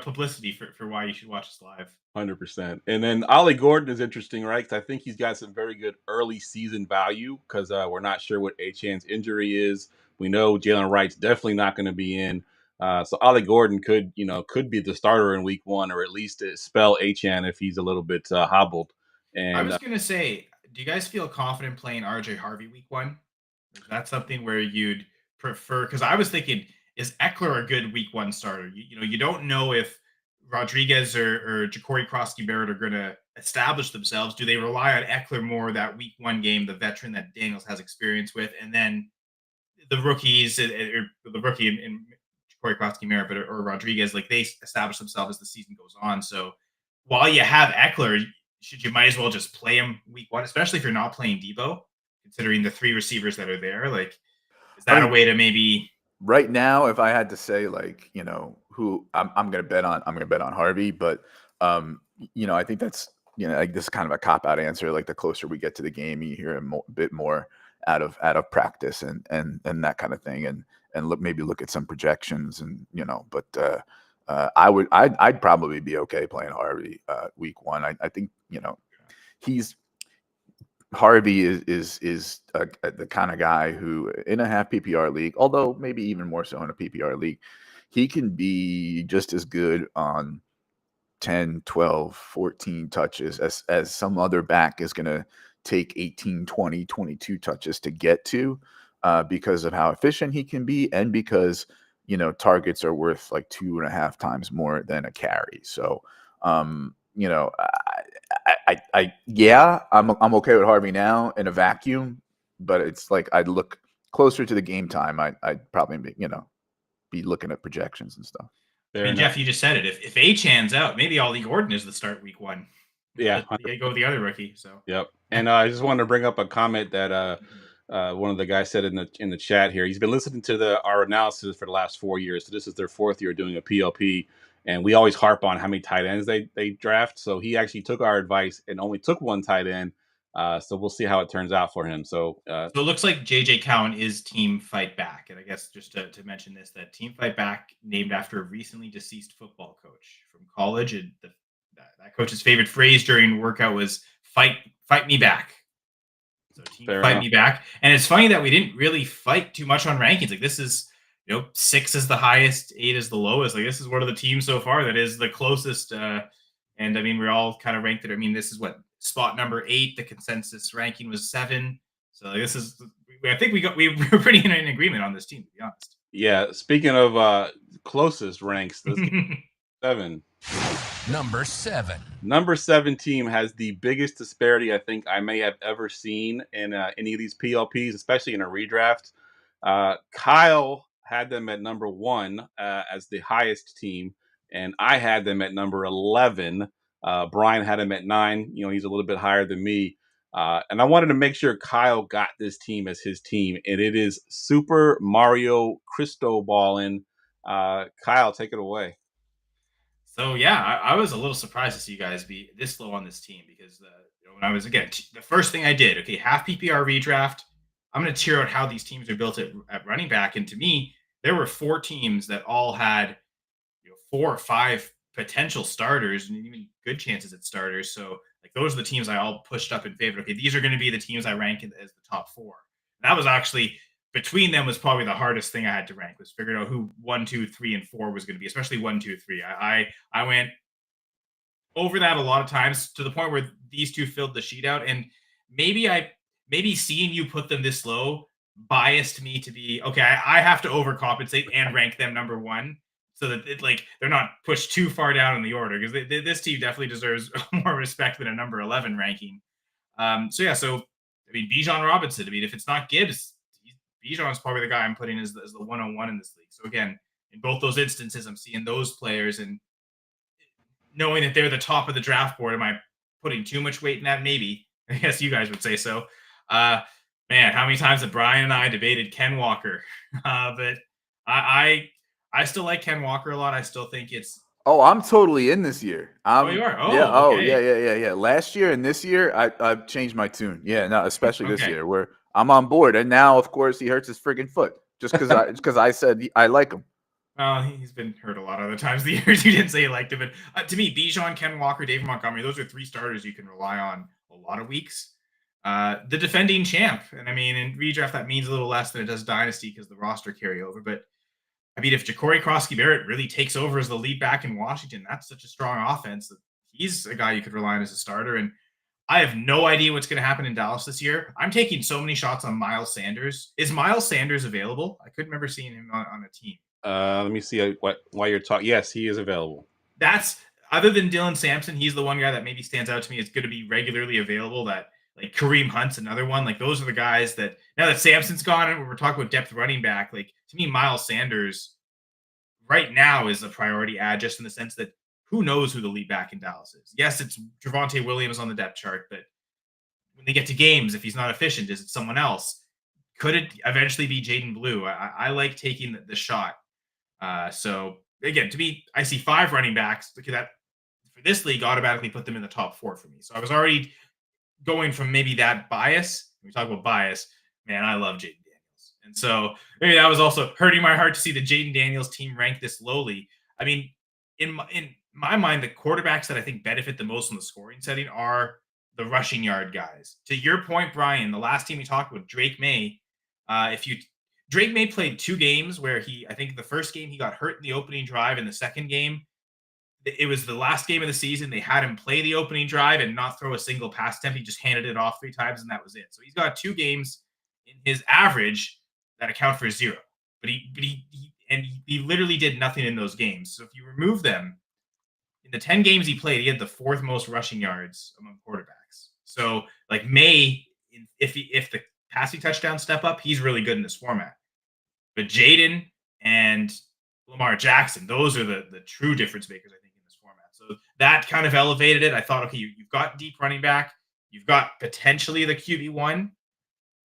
publicity for why you should watch us live? 100%. And then Ollie Gordon is interesting, right? Because I think he's got some very good early season value because we're not sure what Achane's injury is. We know Jalen Wright's definitely not going to be in. So Ollie Gordon could be the starter in week 1, or at least spell Achane if he's a little bit hobbled. And I was going to say, do you guys feel confident playing RJ Harvey week 1? Is that something where you'd prefer? Because I was thinking, is Eckler a good week 1 starter? You don't know if Rodriguez or Ja'Cory Crosby-Barrett are going to establish themselves. Do they rely on Eckler more that week 1 game, the veteran that Daniels has experience with, and then the rookies, or the rookie in Ja'Cory Crosby-Barrett or Rodriguez, like they establish themselves as the season goes on. So while you have Eckler, you might as well just play him week 1, especially if you're not playing Debo, considering the 3 receivers that are there. Like, is that a way to maybe? Right now, if I had to say, like, who I'm going to bet on, Harvey. But, I think that's, like this is kind of a cop-out answer. Like the closer we get to the game, you hear a bit more out of practice and that kind of thing. And maybe look at some projections and, but I'd probably be okay playing Harvey week 1. I think, Harvey is the kind of guy who in a half PPR league, although maybe even more so in a PPR league, he can be just as good on 10, 12, 14 touches as some other back is going to take 18, 20, 22 touches to get to because of how efficient he can be and because, targets are worth like 2.5 times more than a carry. So, I'm okay with Harvey now in a vacuum, but it's like I'd look closer to the game time. I'd probably be looking at projections and stuff. Jeff, you just said it. If Achan's out, maybe Ollie Gordon is the start week 1. Yeah, go with the other rookie. So yep. And I just wanted to bring up a comment that one of the guys said in the chat here. He's been listening to our analysis for the last 4 years. So this is their 4th year doing a PLP, and we always harp on how many tight ends they draft. So he actually took our advice and only took 1 tight end. So we'll see how it turns out for him. So it looks like JJ Cowan is Team Fight Back. And I guess just to mention this, that Team Fight Back named after a recently deceased football coach from college. And that coach's favorite phrase during workout was fight me back. So Team Fight Me Back. And it's funny that we didn't really fight too much on rankings. Like this is, 6 is the highest, 8 is the lowest. Like this is one of the teams so far that is the closest. And I mean, we're all kind of ranked it. I mean, this is what spot number 8. The consensus ranking was 7. So this is, I think we were pretty in agreement on this team, to be honest. Yeah. Speaking of closest ranks, this 7. Number 7. Number 7 team has the biggest disparity I think I may have ever seen in any of these PLPs, especially in a redraft. Kyle had them at number 1 as the highest team, and I had them at number 11. Brian had him at 9. He's a little bit higher than me. And I wanted to make sure Kyle got this team as his team, and it is Super Mario Cristoballin. Kyle, take it away. So, yeah, I was a little surprised to see you guys be this low on this team because when I was, again, the first thing I did, half PPR redraft, I'm going to tear out how these teams are built at running back. And to me, there were 4 teams that all had 4 or 5 potential starters and even good chances at starters. So, those are the teams I all pushed up in favor. These are going to be the teams I rank as the top 4. And that was actually, between them was probably the hardest thing I had to rank, was figuring out who 1, 2, 3, and 4 was going to be, especially 1, 2, 3. I went over that a lot of times to the point where these 2 filled the sheet out. And maybe seeing you put them this low biased me to be, I have to overcompensate and rank them number 1 so that they're not pushed too far down in the order, because this team definitely deserves more respect than a number 11 ranking. So Bijan Robinson, if it's not Gibbs, Bijan is probably the guy I'm putting as the 101 in this league. So again, in both those instances, I'm seeing those players and knowing that they're the top of the draft board. Am I putting too much weight in that? Maybe. I guess you guys would say so. Man, how many times have Brian and I debated Ken Walker? But I still like Ken Walker a lot. I still think it's. Oh, I'm totally in this year. You are? Oh, yeah. Okay. Yeah. Last year and this year, I've changed my tune. Yeah, no, especially this year where I'm on board. And now, of course, he hurts his friggin' foot just because I said I like him. He's been hurt a lot of other times the years you didn't say you liked him. But to me, Bijan, Ken Walker, David Montgomery, those are 3 starters you can rely on a lot of weeks. The defending champ. And in redraft, that means a little less than it does dynasty because the roster carryover. But if Ja'Cory Crosby-Barrett really takes over as the lead back in Washington, that's such a strong offense that he's a guy you could rely on as a starter. And I have no idea what's going to happen in Dallas this year. I'm taking so many shots on Miles Sanders. Is Miles Sanders available? I couldn't remember seeing him on a team. Let me see while you're talking. Yes, he is available. That's, other than Dylan Sampson, he's the one guy that maybe stands out to me. It's going to be regularly available. That Kareem Hunt's another one. Those are the guys that, now that Sampson's gone and we're talking about depth running back, to me, Miles Sanders right now is a priority add, just in the sense that who knows who the lead back in Dallas is. Yes, it's Javonte Williams on the depth chart, but when they get to games, if he's not efficient, is it someone else? Could it eventually be Jaden Blue? I like taking the shot. So again, to me, I see 5 running backs that for this league automatically put them in the top 4 for me. So I was already going from maybe that bias. When we talk about bias, man, I love Jaden Daniels. And so maybe that was also hurting my heart to see the Jaden Daniels team ranked this lowly. In my mind, the quarterbacks that I think benefit the most in the scoring setting are the rushing yard guys. To your point, Brian, the last team we talked about, Drake May, Drake May played 2 games where I think the first game he got hurt in the opening drive, and the second game, it was the last game of the season. They had him play the opening drive and not throw a single pass attempt. He just handed it off 3 times, and that was it. So he's got 2 games in his average that account for 0. But he literally did nothing in those games. So if you remove them, in the 10 games he played, he had the 4th most rushing yards among quarterbacks. So like May, if the passing touchdown step up, he's really good in this format. But Jaden and Lamar Jackson, those are the true difference makers, I think, in this format. So that kind of elevated it. I thought, okay, you've got deep running back, you've got potentially the QB1.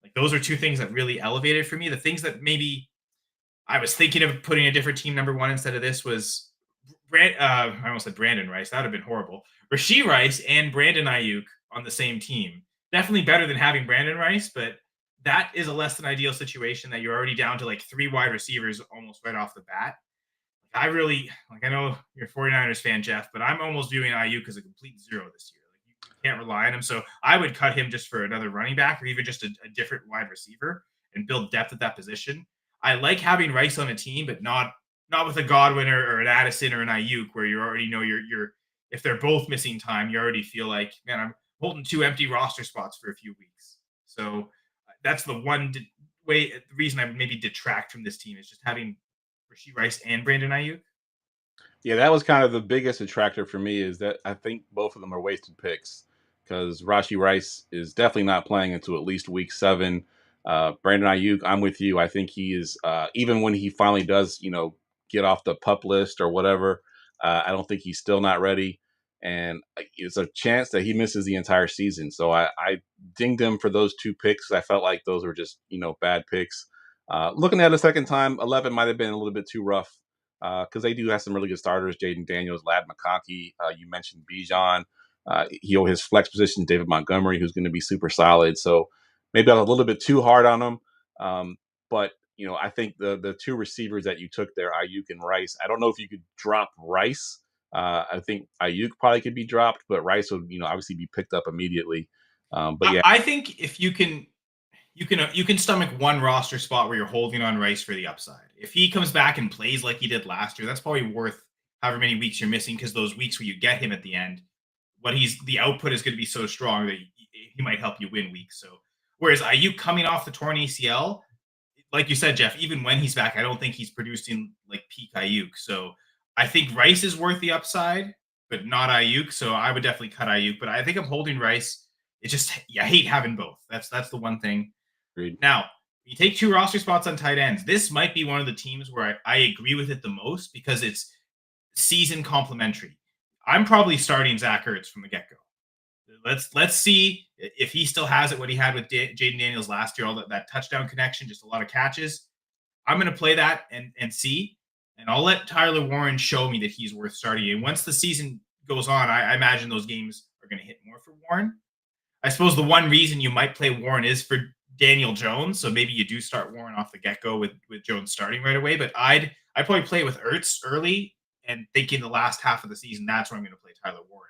Like those are 2 things that really elevated for me. The things that maybe I was thinking of putting a different team number 1 instead of this was I almost said Brandon Rice. That would have been horrible. Rashee Rice and Brandon Ayuk on the same team. Definitely better than having Brandon Rice, but that is a less than ideal situation that you're already down to like 3 wide receivers almost right off the bat. I really, I know you're a 49ers fan, Jeff, but I'm almost viewing Ayuk as a complete 0 this year. Like you can't rely on him. So I would cut him just for another running back or even just a different wide receiver and build depth at that position. I like having Rice on a team, but not with a Godwin or an Addison or an Ayuk, where you already know you're if they're both missing time, you already feel like, man, I'm holding 2 empty roster spots for a few weeks. So that's the one the reason I would maybe detract from this team is just having Rashee Rice and Brandon Ayuk. Yeah, that was kind of the biggest attractor for me, is that I think both of them are wasted picks, because Rashee Rice is definitely not playing until at least week 7. Brandon Ayuk, I'm with you. I think he is, even when he finally does, get off the PUP list or whatever, I don't think he's still not ready. And it's a chance that he misses the entire season. So I dinged him for those 2 picks. I felt like those were just, bad picks. Looking at it a second time, 11 might have been a little bit too rough, because they do have some really good starters. Jaden Daniels, Lad McConkey, you mentioned Bijan. His flex position, David Montgomery, who's going to be super solid. So maybe I was a little bit too hard on him. But I think the 2 receivers that you took there, Ayuk and Rice, I don't know if you could drop Rice. I think Ayuk probably could be dropped, but Rice would, obviously be picked up immediately. But yeah, I think if you can stomach one roster spot where you're holding on Rice for the upside. If he comes back and plays like he did last year, that's probably worth however many weeks you're missing, because those weeks where you get him at the end, the output is going to be so strong that he might help you win weeks. So whereas Ayuk coming off the torn ACL, like you said, Jeff, even when he's back, I don't think he's producing like peak Ayuk. So I think Rice is worth the upside, but not Ayuk. So I would definitely cut Ayuk. But I think I'm holding Rice. It's just, I hate having both. That's the one thing. agreed. Now, you take 2 roster spots on tight ends. This might be one of the teams where I agree with it the most, because it's season complementary. I'm probably starting Zach Ertz from the get-go. Let's see if he still has it, what he had with Jaden Daniels last year, all that touchdown connection, just a lot of catches. I'm going to play that and see, and I'll let Tyler Warren show me that he's worth starting. And once the season goes on, I imagine those games are going to hit more for Warren. I suppose the one reason you might play Warren is for Daniel Jones, so maybe you do start Warren off the get-go with Jones starting right away. But I'd probably play with Ertz early and thinking the last half of the season, that's where I'm going to play Tyler Warren.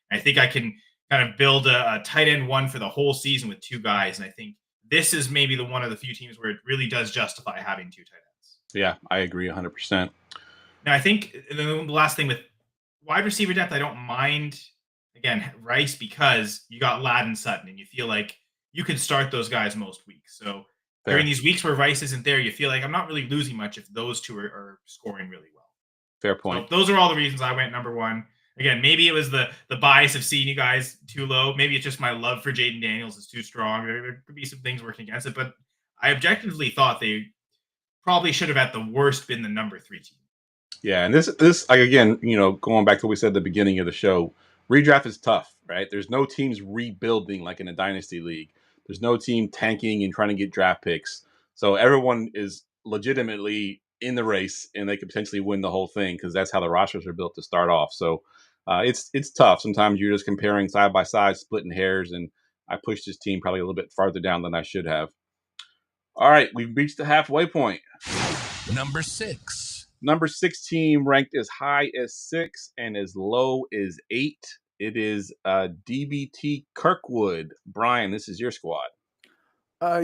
And I think I can kind of build a tight end 1 for the whole season with 2 guys. And I think this is maybe one of the few teams where it really does justify having 2 tight ends. Yeah, I agree 100%. Now, I think the last thing with wide receiver depth, I don't mind, again, Rice, because you got Ladd and Sutton, and you feel like you can start those guys most weeks. So during these weeks where Rice isn't there, you feel like I'm not really losing much if those 2 are scoring really well. Fair point. So those are all the reasons I went number 1. Again, maybe it was the bias of seeing you guys too low. Maybe it's just my love for Jaden Daniels is too strong. There could be some things working against it, but I objectively thought they probably should have at the worst been the number 3 team. Yeah, and this again, going back to what we said at the beginning of the show, redraft is tough, right? There's no teams rebuilding like in a dynasty league. There's no team tanking and trying to get draft picks. So everyone is legitimately in the race, and they could potentially win the whole thing, because that's how the rosters are built to start off. So it's tough. Sometimes you're just comparing side by side, splitting hairs, and I pushed this team probably a little bit farther down than I should have. All right, we've reached the halfway point. Number 6. Number 6 team ranked as high as 6 and as low as 8. it is DBT Kirkwood. Brian, this is your squad.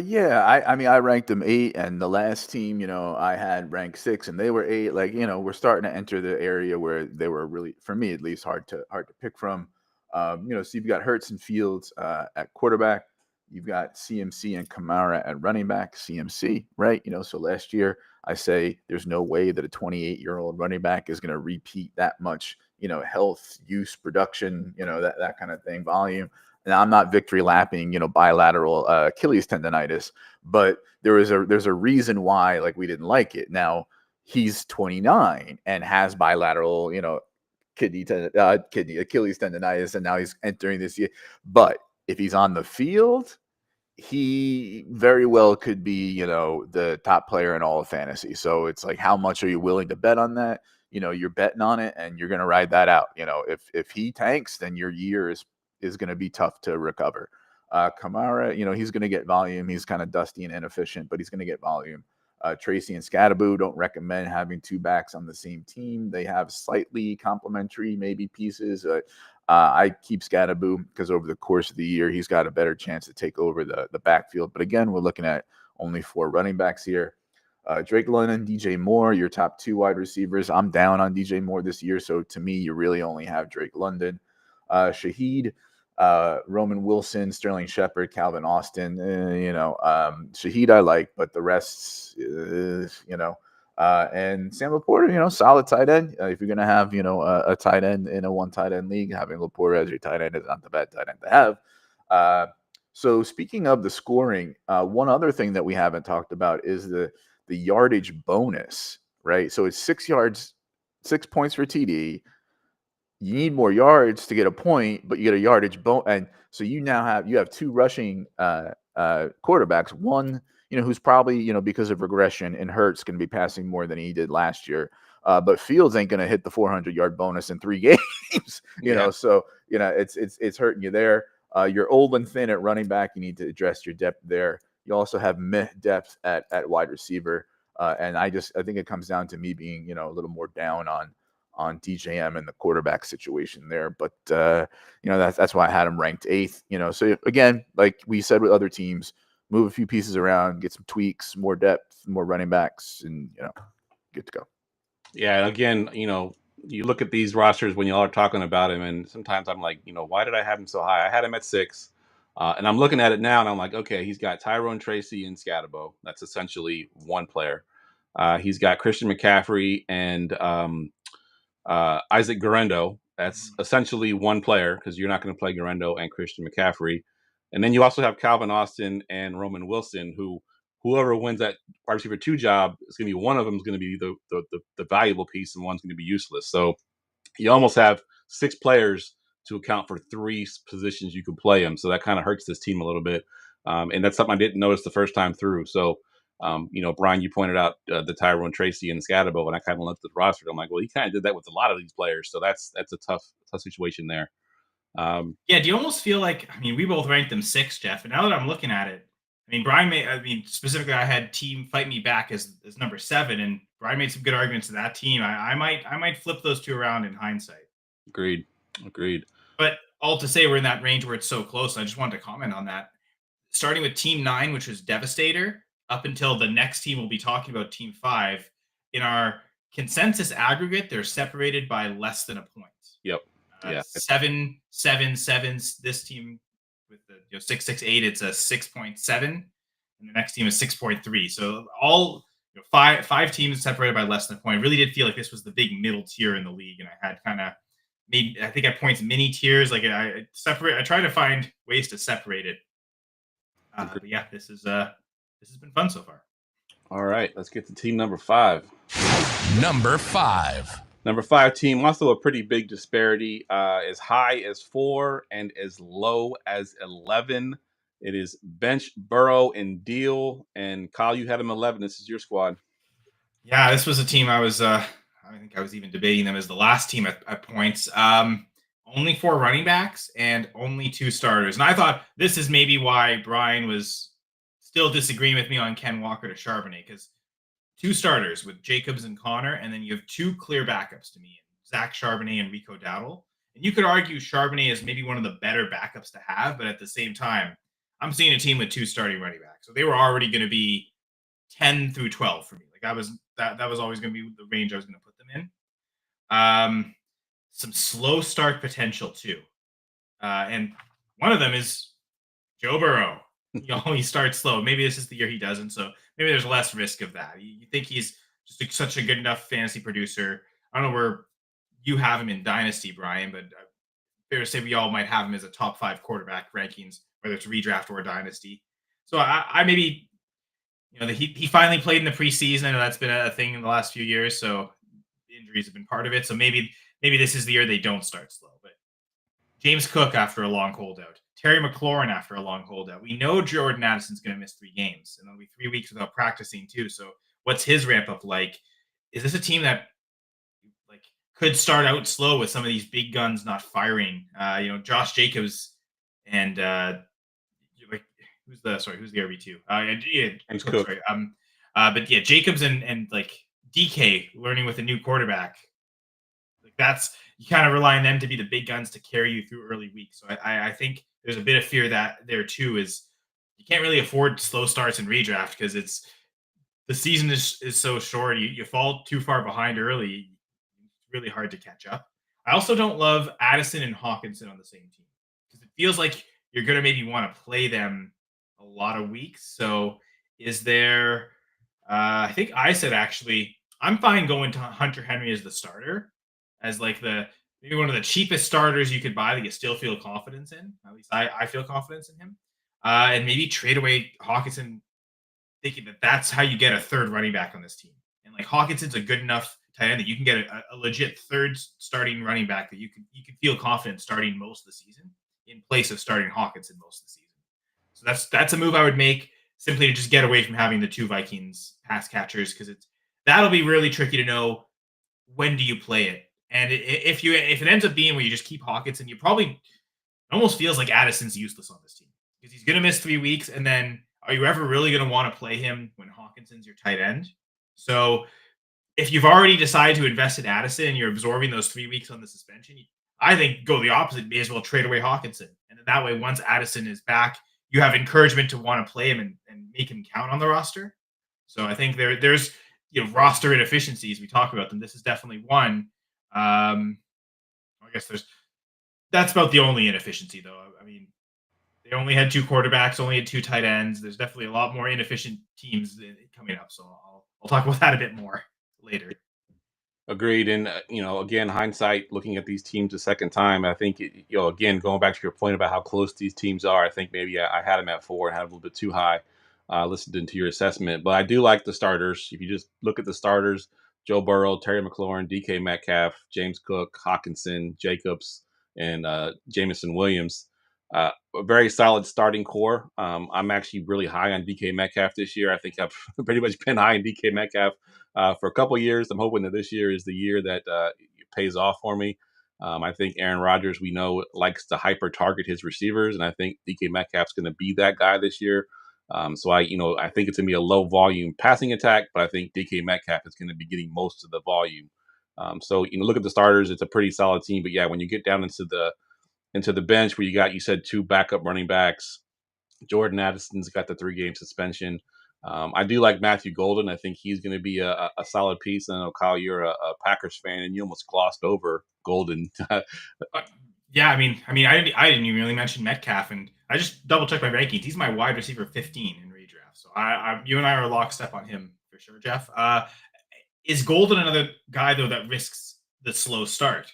Yeah, I mean, I ranked them 8, and the last team, I had ranked 6, and they were 8. Like, we're starting to enter the area where they were really, for me at least, hard to pick from. So you've got Hurts and Fields at quarterback. You've got CMC and Kamara at running back. CMC, right? So last year I say there's no way that a 28-year-old running back is going to repeat that much, health, use, production, that kind of thing, volume. Now, I'm not victory lapping, bilateral Achilles tendonitis, but there's a reason why like we didn't like it. Now he's 29 and has bilateral, Achilles tendonitis, and now he's entering this year. But if he's on the field, he very well could be, the top player in all of fantasy. So it's like, how much are you willing to bet on that? You're betting on it, and you're going to ride that out. If he tanks, then your year is going to be tough to recover. Kamara, he's going to get volume. He's kind of dusty and inefficient, but he's going to get volume. Tracy and Scadaboo, don't recommend having 2 backs on the same team. They have slightly complementary maybe pieces. I keep Scadaboo because over the course of the year, he's got a better chance to take over the backfield. But again, we're looking at only 4 running backs here. Drake London, DJ Moore, your top 2 wide receivers. I'm down on DJ Moore this year. So to me, you really only have Drake London. Shaheed, Roman Wilson, Sterling Shepard, Calvin Austin, Shaheed I like, but the rest, and Sam Laporta, solid tight end. If you're going to have, a tight end in a 1 tight end league, having Laporta as your tight end is not the bad tight end to have. So speaking of the scoring, one other thing that we haven't talked about is the yardage bonus, right? So it's 6 yards, 6 points for TD. You need more yards to get a point, but you get a yardage bonus. And so you have 2 rushing quarterbacks. One, who's probably, because of regression and Hurts going to be passing more than he did last year. But Fields ain't going to hit the 400-yard bonus in 3 games, So, it's hurting you there. You're old and thin at running back. You need to address your depth there. You also have meh depth at wide receiver. And I think it comes down to me being, a little more down on DJM and the quarterback situation there. But, that's why I had him ranked 8th, So again, like we said with other teams, move a few pieces around, get some tweaks, more depth, more running backs, and, good to go. Yeah, again, you look at these rosters when y'all are talking about him, and sometimes I'm like, why did I have him so high? I had him at 6, and I'm looking at it now, and I'm like, okay, he's got Tyrone Tracy and Scadabo. That's essentially 1 player. He's got Christian McCaffrey and Isaac Guerrero. That's essentially 1 player because you're not going to play Guerrero and Christian McCaffrey. And then you also have Calvin Austin and Roman Wilson, whoever wins that wide receiver 2 job is going to be, one of them is going to be the valuable piece and one's going to be useless. So you almost have 6 players to account for 3 positions you can play them. So that kind of hurts this team a little bit. And that's something I didn't notice the first time through. So, Brian, you pointed out the Tyrone Tracy and Scadabo, and I kind of looked at the roster. I'm like, well, he kind of did that with a lot of these players. So that's a tough situation there. Do you almost feel like, we both ranked them 6, Jeff, and now that I'm looking at it, Brian specifically I had Team Fight Me Back as number 7, and Brian made some good arguments to that team. I might flip those 2 around in hindsight. Agreed. But all to say, we're in that range where it's so close. I just wanted to comment on that. Starting with Team 9, which was Devastator, up until the next team we'll be talking about, Team 5, in our consensus aggregate, they're separated by less than a point. Yep. 7, 7, 7. This team with the 6, 6, 8, it's a 6.7, and the next team is 6.3. So all 5 teams separated by less than a point. I really did feel like this was the big middle tier in the league, and I had kind of I think at points mini tiers. Like I try to find ways to separate it. But yeah, this has been fun so far. All right, let's get to team number 5. Number 5. Number 5 team, also a pretty big disparity, as high as 4 and as low as 11. It is Bench, Burrow, and Deal. And Kyle, you had him 11. This is your squad. Yeah, this was a team I think I was even debating them as the last team at points. Only 4 running backs and only 2 starters. And I thought this is maybe why Brian was still disagreeing with me on Ken Walker to Charbonnet, because 2 starters with Jacobs and Connor, and then you have 2 clear backups to me, Zach Charbonnet and Rico Dowdle. And you could argue Charbonnet is maybe one of the better backups to have, but at the same time, I'm seeing a team with 2 starting running backs. So they were already going to be 10 through 12 for me. Like that was always going to be the range I was going to put them in. Some slow start potential too. And one of them is Joe Burrow. He starts slow. Maybe this is the year he doesn't. So maybe there's less risk of that. You think he's just such a good enough fantasy producer. I don't know where you have him in Dynasty, Brian, but fair to say we all might have him as a top 5 quarterback rankings, whether it's redraft or Dynasty. So I maybe, he finally played in the preseason. I know that's been a thing in the last few years. So injuries have been part of it. So maybe this is the year they don't start slow. But James Cook after a long holdout. Terry McLaurin after a long holdout. We know Jordan Addison's going to miss 3 games, and it'll be 3 weeks without practicing too. So what's his ramp up like? Is this a team that could start out slow with some of these big guns not firing? Josh Jacobs and who's the RB2? James Cook. Sorry. But yeah, Jacobs and DK learning with a new quarterback. That's, you kind of rely on them to be the big guns to carry you through early weeks. So I think there's a bit of fear that there too is you can't really afford slow starts in redraft because the season is so short. You fall too far behind early, it's really hard to catch up. I also don't love Addison and Hawkinson on the same team because it feels like you're going to maybe want to play them a lot of weeks. So is there, I think I said actually, I'm fine going to Hunter Henry as the starter, as maybe one of the cheapest starters you could buy that you still feel confidence in. At least I feel confidence in him. And maybe trade away Hawkinson, thinking that that's how you get a third running back on this team. And Hawkinson's a good enough tight end that you can get a legit third starting running back that you can feel confident starting most of the season in place of starting Hawkinson most of the season. So that's a move I would make simply to just get away from having the 2 Vikings pass catchers, because that'll be really tricky to know when do you play it. And if it ends up being where you just keep Hawkinson, you probably, it almost feels like Addison's useless on this team because he's going to miss 3 weeks. And then are you ever really going to want to play him when Hawkinson's your tight end? So if you've already decided to invest in Addison and you're absorbing those 3 weeks on the suspension, I think go the opposite. May as well trade away Hawkinson. And then that way, once Addison is back, you have encouragement to want to play him and make him count on the roster. So I think there's roster inefficiencies. We talk about them. This is definitely one. I guess that's about the only inefficiency though. I mean, they only had 2 quarterbacks, only had 2 tight ends. There's definitely a lot more inefficient teams coming up. So I'll talk about that a bit more later. Agreed. And, again, hindsight, looking at these teams a second time, I think, again, going back to your point about how close these teams are, I think maybe I had them at 4 and had them a little bit too high, listening to your assessment. But I do like the starters. If you just look at the starters, Joe Burrow, Terry McLaurin, DK Metcalf, James Cook, Hawkinson, Jacobs, and Jamison Williams. A very solid starting core. I'm actually really high on DK Metcalf this year. I think I've pretty much been high on DK Metcalf for a couple of years. I'm hoping that this year is the year that it pays off for me. I think Aaron Rodgers, we know, likes to hyper target his receivers, and I think DK Metcalf's going to be that guy this year. So I think it's going to be a low volume passing attack, but I think DK Metcalf is going to be getting most of the volume. So look at the starters; it's a pretty solid team. But yeah, when you get down into the bench, where you said 2 backup running backs, Jordan Addison's got the 3-game suspension. I do like Matthew Golden. I think he's going to be a solid piece. I know, Kyle, you're a Packers fan, and you almost glossed over Golden. Yeah, I mean, I didn't even really mention Metcalf, and I just double checked my rankings. He's my wide receiver 15 in redraft, so you and I are lockstep on him for sure, Jeff. Is Golden another guy though that risks the slow start?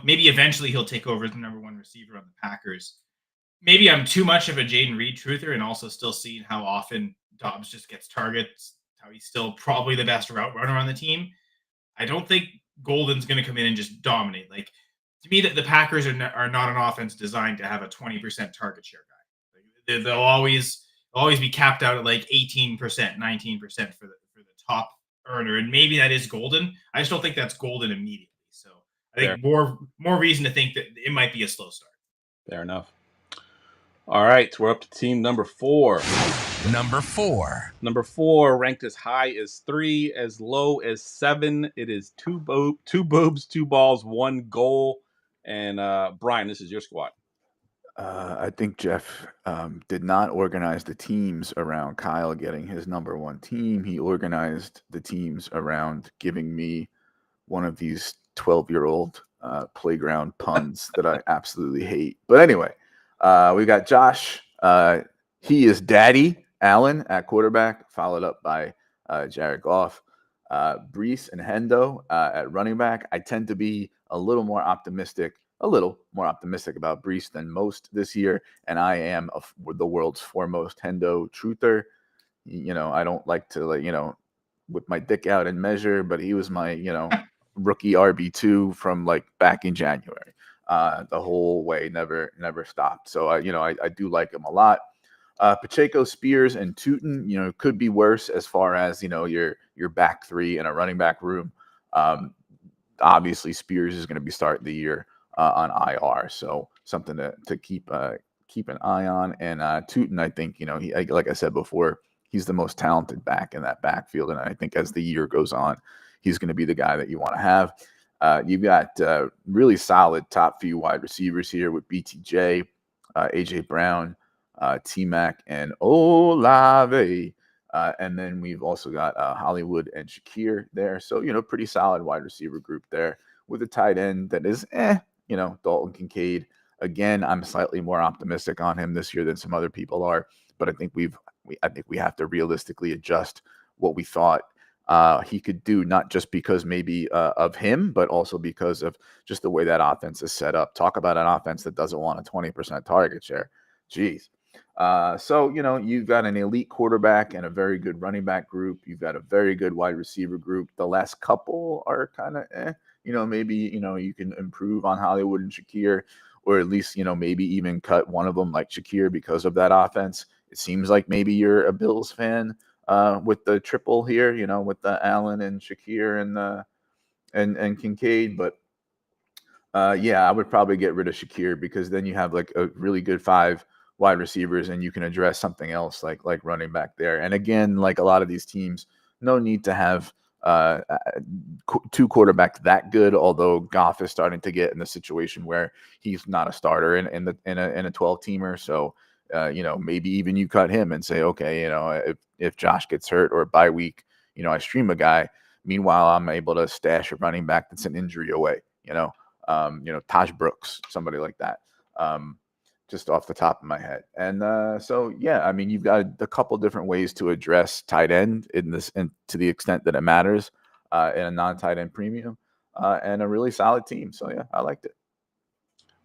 Maybe eventually he'll take over as the number 1 receiver on the Packers. Maybe I'm too much of a Jaden Reed truther and also still seeing how often Dobbs just gets targets, how he's still probably the best route runner on the team. I don't think Golden's going to come in and just dominate. To me, the Packers are not an offense designed to have a 20% target share guy. They'll always be capped out at 18%, 19% for the top earner, and maybe that is Golden. I just don't think that's Golden immediately. So I think more reason to think that it might be a slow start. Fair enough. All right, we're up to team number 4. Number 4. Number 4, ranked as high as 3, as low as 7. It is 2 boobs, 2 balls, 1 goal. And Brian, this is your squad. I think Jeff did not organize the teams around Kyle getting his number one team. He organized the teams around giving me one of these 12-year-old playground puns that I absolutely hate. But anyway, we got Josh. He is Daddy Allen at quarterback, followed up by Jared Goff. Brees and Hendo at running back. I tend to be a little more optimistic about Brees than most this year, and I am the world's foremost Hendo truther. I don't like to whip my dick out and measure, but he was my rookie RB2 from back in January. The whole way, never stopped. So I do like him a lot. Pacheco, Spears, and Tootin, could be worse as far as your back three in a running back room. Obviously, Spears is going to be starting the year on IR, so something to keep an eye on. And Tootin, I think he, like I said before, he's the most talented back in that backfield, and I think as the year goes on, he's going to be the guy that you want to have. You've got really solid top few wide receivers here with BTJ, AJ Brown, T-Mac, and Olave. And then we've also got Hollywood and Shakir there. So, pretty solid wide receiver group there with a tight end that is, Dalton Kincaid. Again, I'm slightly more optimistic on him this year than some other people are, but I think we have to realistically adjust what we thought he could do, not just because maybe of him, but also because of just the way that offense is set up. Talk about an offense that doesn't want a 20% target share. Jeez. So, you've got an elite quarterback and a very good running back group. You've got a very good wide receiver group. The last couple are kind of, maybe, you can improve on Hollywood and Shakir, or at least, maybe even cut one of them like Shakir because of that offense. It seems like maybe you're a Bills fan with the triple here, with the Allen and Shakir and Kincaid. But I would probably get rid of Shakir, because then you have a really good 5 wide receivers, and you can address something else like running back there. And again, like a lot of these teams, no need to have 2 quarterbacks that good, although Goff is starting to get in the situation where he's not a starter in a 12-teamer. So maybe even you cut him and say, okay, if Josh gets hurt or bye week, I stream a guy. Meanwhile, I'm able to stash a running back that's an injury away, Taj Brooks, somebody like that. Just off the top of my head. And you've got a couple different ways to address tight end and to the extent that it matters in a non-tight end premium, and a really solid team. So I liked it.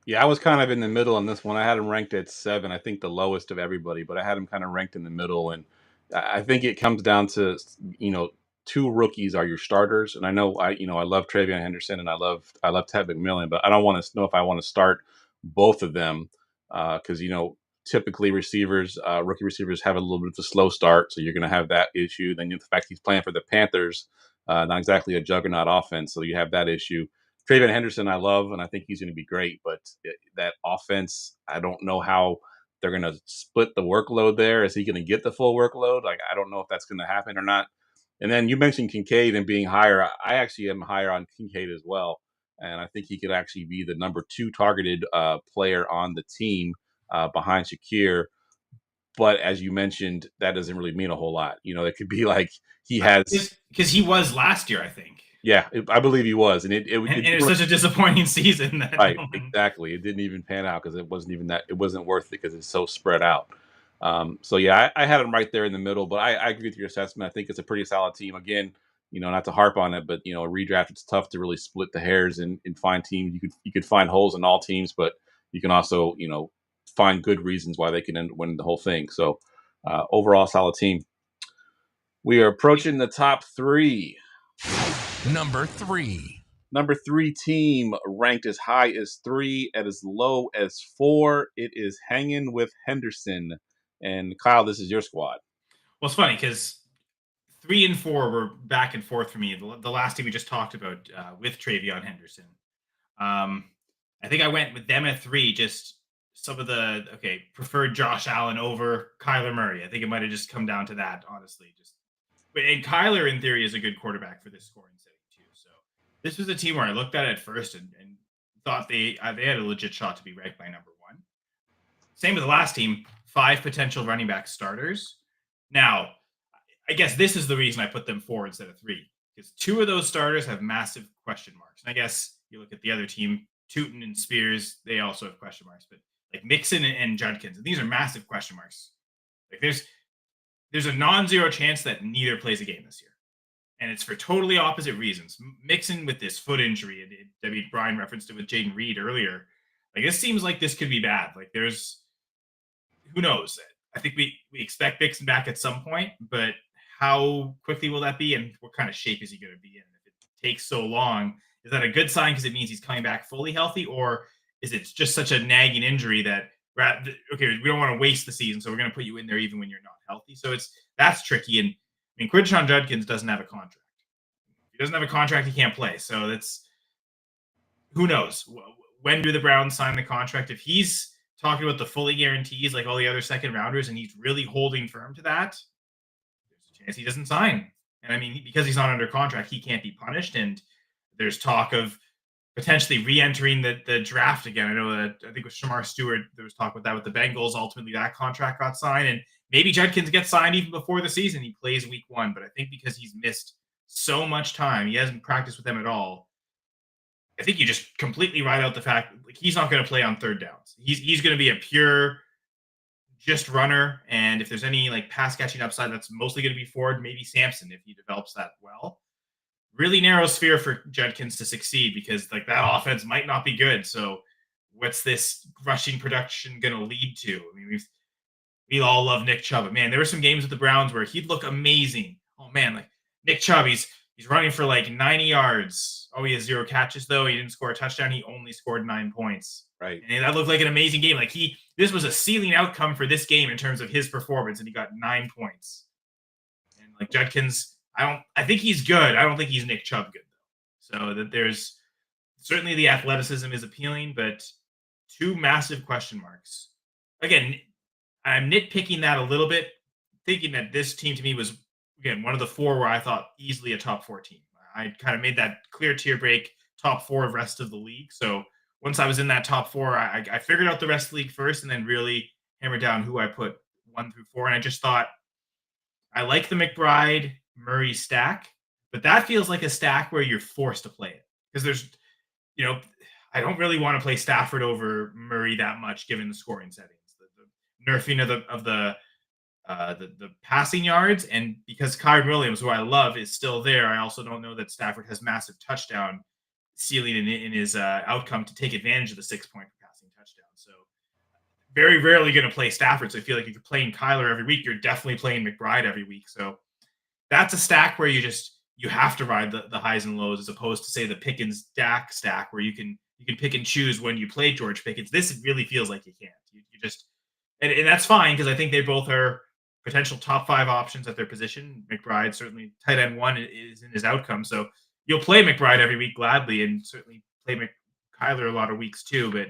Yeah, I was kind of in the middle on this one. I had him ranked at 7, I think the lowest of everybody, but I had him kind of ranked in the middle. And I think it comes down to, 2 rookies are your starters. And I know I love Travion Henderson and I love Ted McMillan, but I don't want to know if I want to start both of them. Because typically rookie receivers have a little bit of a slow start, so you're going to have that issue. Then the fact he's playing for the Panthers, not exactly a juggernaut offense, so you have that issue. Travion Henderson, I love, and I think he's going to be great, but that offense, I don't know how they're going to split the workload there. Is he going to get the full workload? I don't know if that's going to happen or not. And then you mentioned Kincaid and being higher. I actually am higher on Kincaid as well. And I think he could actually be the number 2 targeted player on the team behind Shakir. But as you mentioned, that doesn't really mean a whole lot. It could be like he has, because he was last year, I think. Yeah, I believe he was, and it was such a disappointing season. Right, exactly. It didn't even pan out because it wasn't even that. It wasn't worth it because it's so spread out. I had him right there in the middle. But I agree with your assessment. I think it's a pretty solid team. Again, not to harp on it, but a redraft, it's tough to really split the hairs and find teams. You could find holes in all teams, but you can also find good reasons why they can end win the whole thing. So overall, solid team. We are approaching the top 3. Number 3. Number 3 team ranked as high as 3 and as low as 4. It is Hanging with Henderson. And Kyle, this is your squad. Well, it's funny because 3 and 4 were back and forth for me. The last team we just talked about with Travion Henderson. I think I went with them at 3. Just some of preferred Josh Allen over Kyler Murray. I think it might have just come down to that, honestly. And Kyler, in theory, is a good quarterback for this scoring setting too. So this was a team where I looked at it first and thought they had a legit shot to be ranked by number 1. Same with the last team, 5 potential running back starters. Now, I guess this is the reason I put them 4 instead of 3, because 2 of those starters have massive question marks. And I guess you look at the other team, Tootin and Spears, they also have question marks. But like Mixon and Judkins, these are massive question marks. Like there's a non-zero chance that neither plays a game this year. And it's for totally opposite reasons. Mixon with this foot injury, and Brian referenced it with Jaden Reed earlier. Like, this seems like this could be bad. Like, who knows? I think we expect Mixon back at some point, but how quickly will that be, and what kind of shape is he going to be in? If it takes so long, is that a good sign because it means he's coming back fully healthy, or is it just such a nagging injury that, okay, we don't want to waste the season, so we're going to put you in there even when you're not healthy? So that's tricky. And I mean, Quinshon Judkins doesn't have a contract. If he doesn't have a contract, he can't play. So who knows? When do the Browns sign the contract? If he's talking about the fully guarantees like all the other second rounders and he's really holding firm to that, there's a chance he doesn't sign. And I mean, because he's not under contract, he can't be punished. And there's talk of potentially re-entering the draft again. I think with Shamar Stewart, there was talk about that with the Bengals. Ultimately, that contract got signed, and maybe Judkins gets signed even before the season. He plays week 1, but I think because he's missed so much time, he hasn't practiced with them at all. I think you just completely write out the fact like he's not going to play on third downs. He's going to be a pure just runner, and if there's any like pass catching upside, that's mostly going to be Ford, maybe Sampson if he develops that well. Really narrow sphere for Judkins to succeed because like that offense might not be good. So what's this rushing production going to lead to? I mean, we all love Nick Chubb, but man, there were some games with the Browns where he'd look amazing. Oh man, like Nick Chubb, he's running for like 90 yards. Oh, he has 0 catches though. He didn't score a touchdown. He only scored 9 points. Right. And that looked like an amazing game. Like this was a ceiling outcome for this game in terms of his performance, and he got 9 points. And like Judkins, I think he's good. I don't think he's Nick Chubb good though. So that there's certainly the athleticism is appealing, but 2 massive question marks. Again, I'm nitpicking that a little bit, thinking that this team to me was, again, one of the 4 where I thought easily a top 4 team. I kind of made that clear tier break, top 4 of rest of the league. So once I was in that top 4, I figured out the rest of the league first and then really hammered down who I put 1 through 4. And I just thought, I like the McBride Murray stack, but that feels like a stack where you're forced to play it because there's, I don't really want to play Stafford over Murray that much given the scoring settings, the nerfing of the passing yards, and because Kyren Williams, who I love, is still there. I also don't know that Stafford has massive touchdown ceiling in his outcome to take advantage of the 6-point passing touchdown. So very rarely going to play Stafford. So I feel like if you're playing Kyler every week, you're definitely playing McBride every week. So that's a stack where you have to ride the highs and lows, as opposed to say the Pickens Dak stack where you can pick and choose when you play George Pickens. This really feels like you can't. You just and that's fine because I think they both are potential top 5 options at their position. McBride certainly tight end 1 is in his outcome, so you'll play McBride every week gladly, and certainly play Kyler a lot of weeks too. But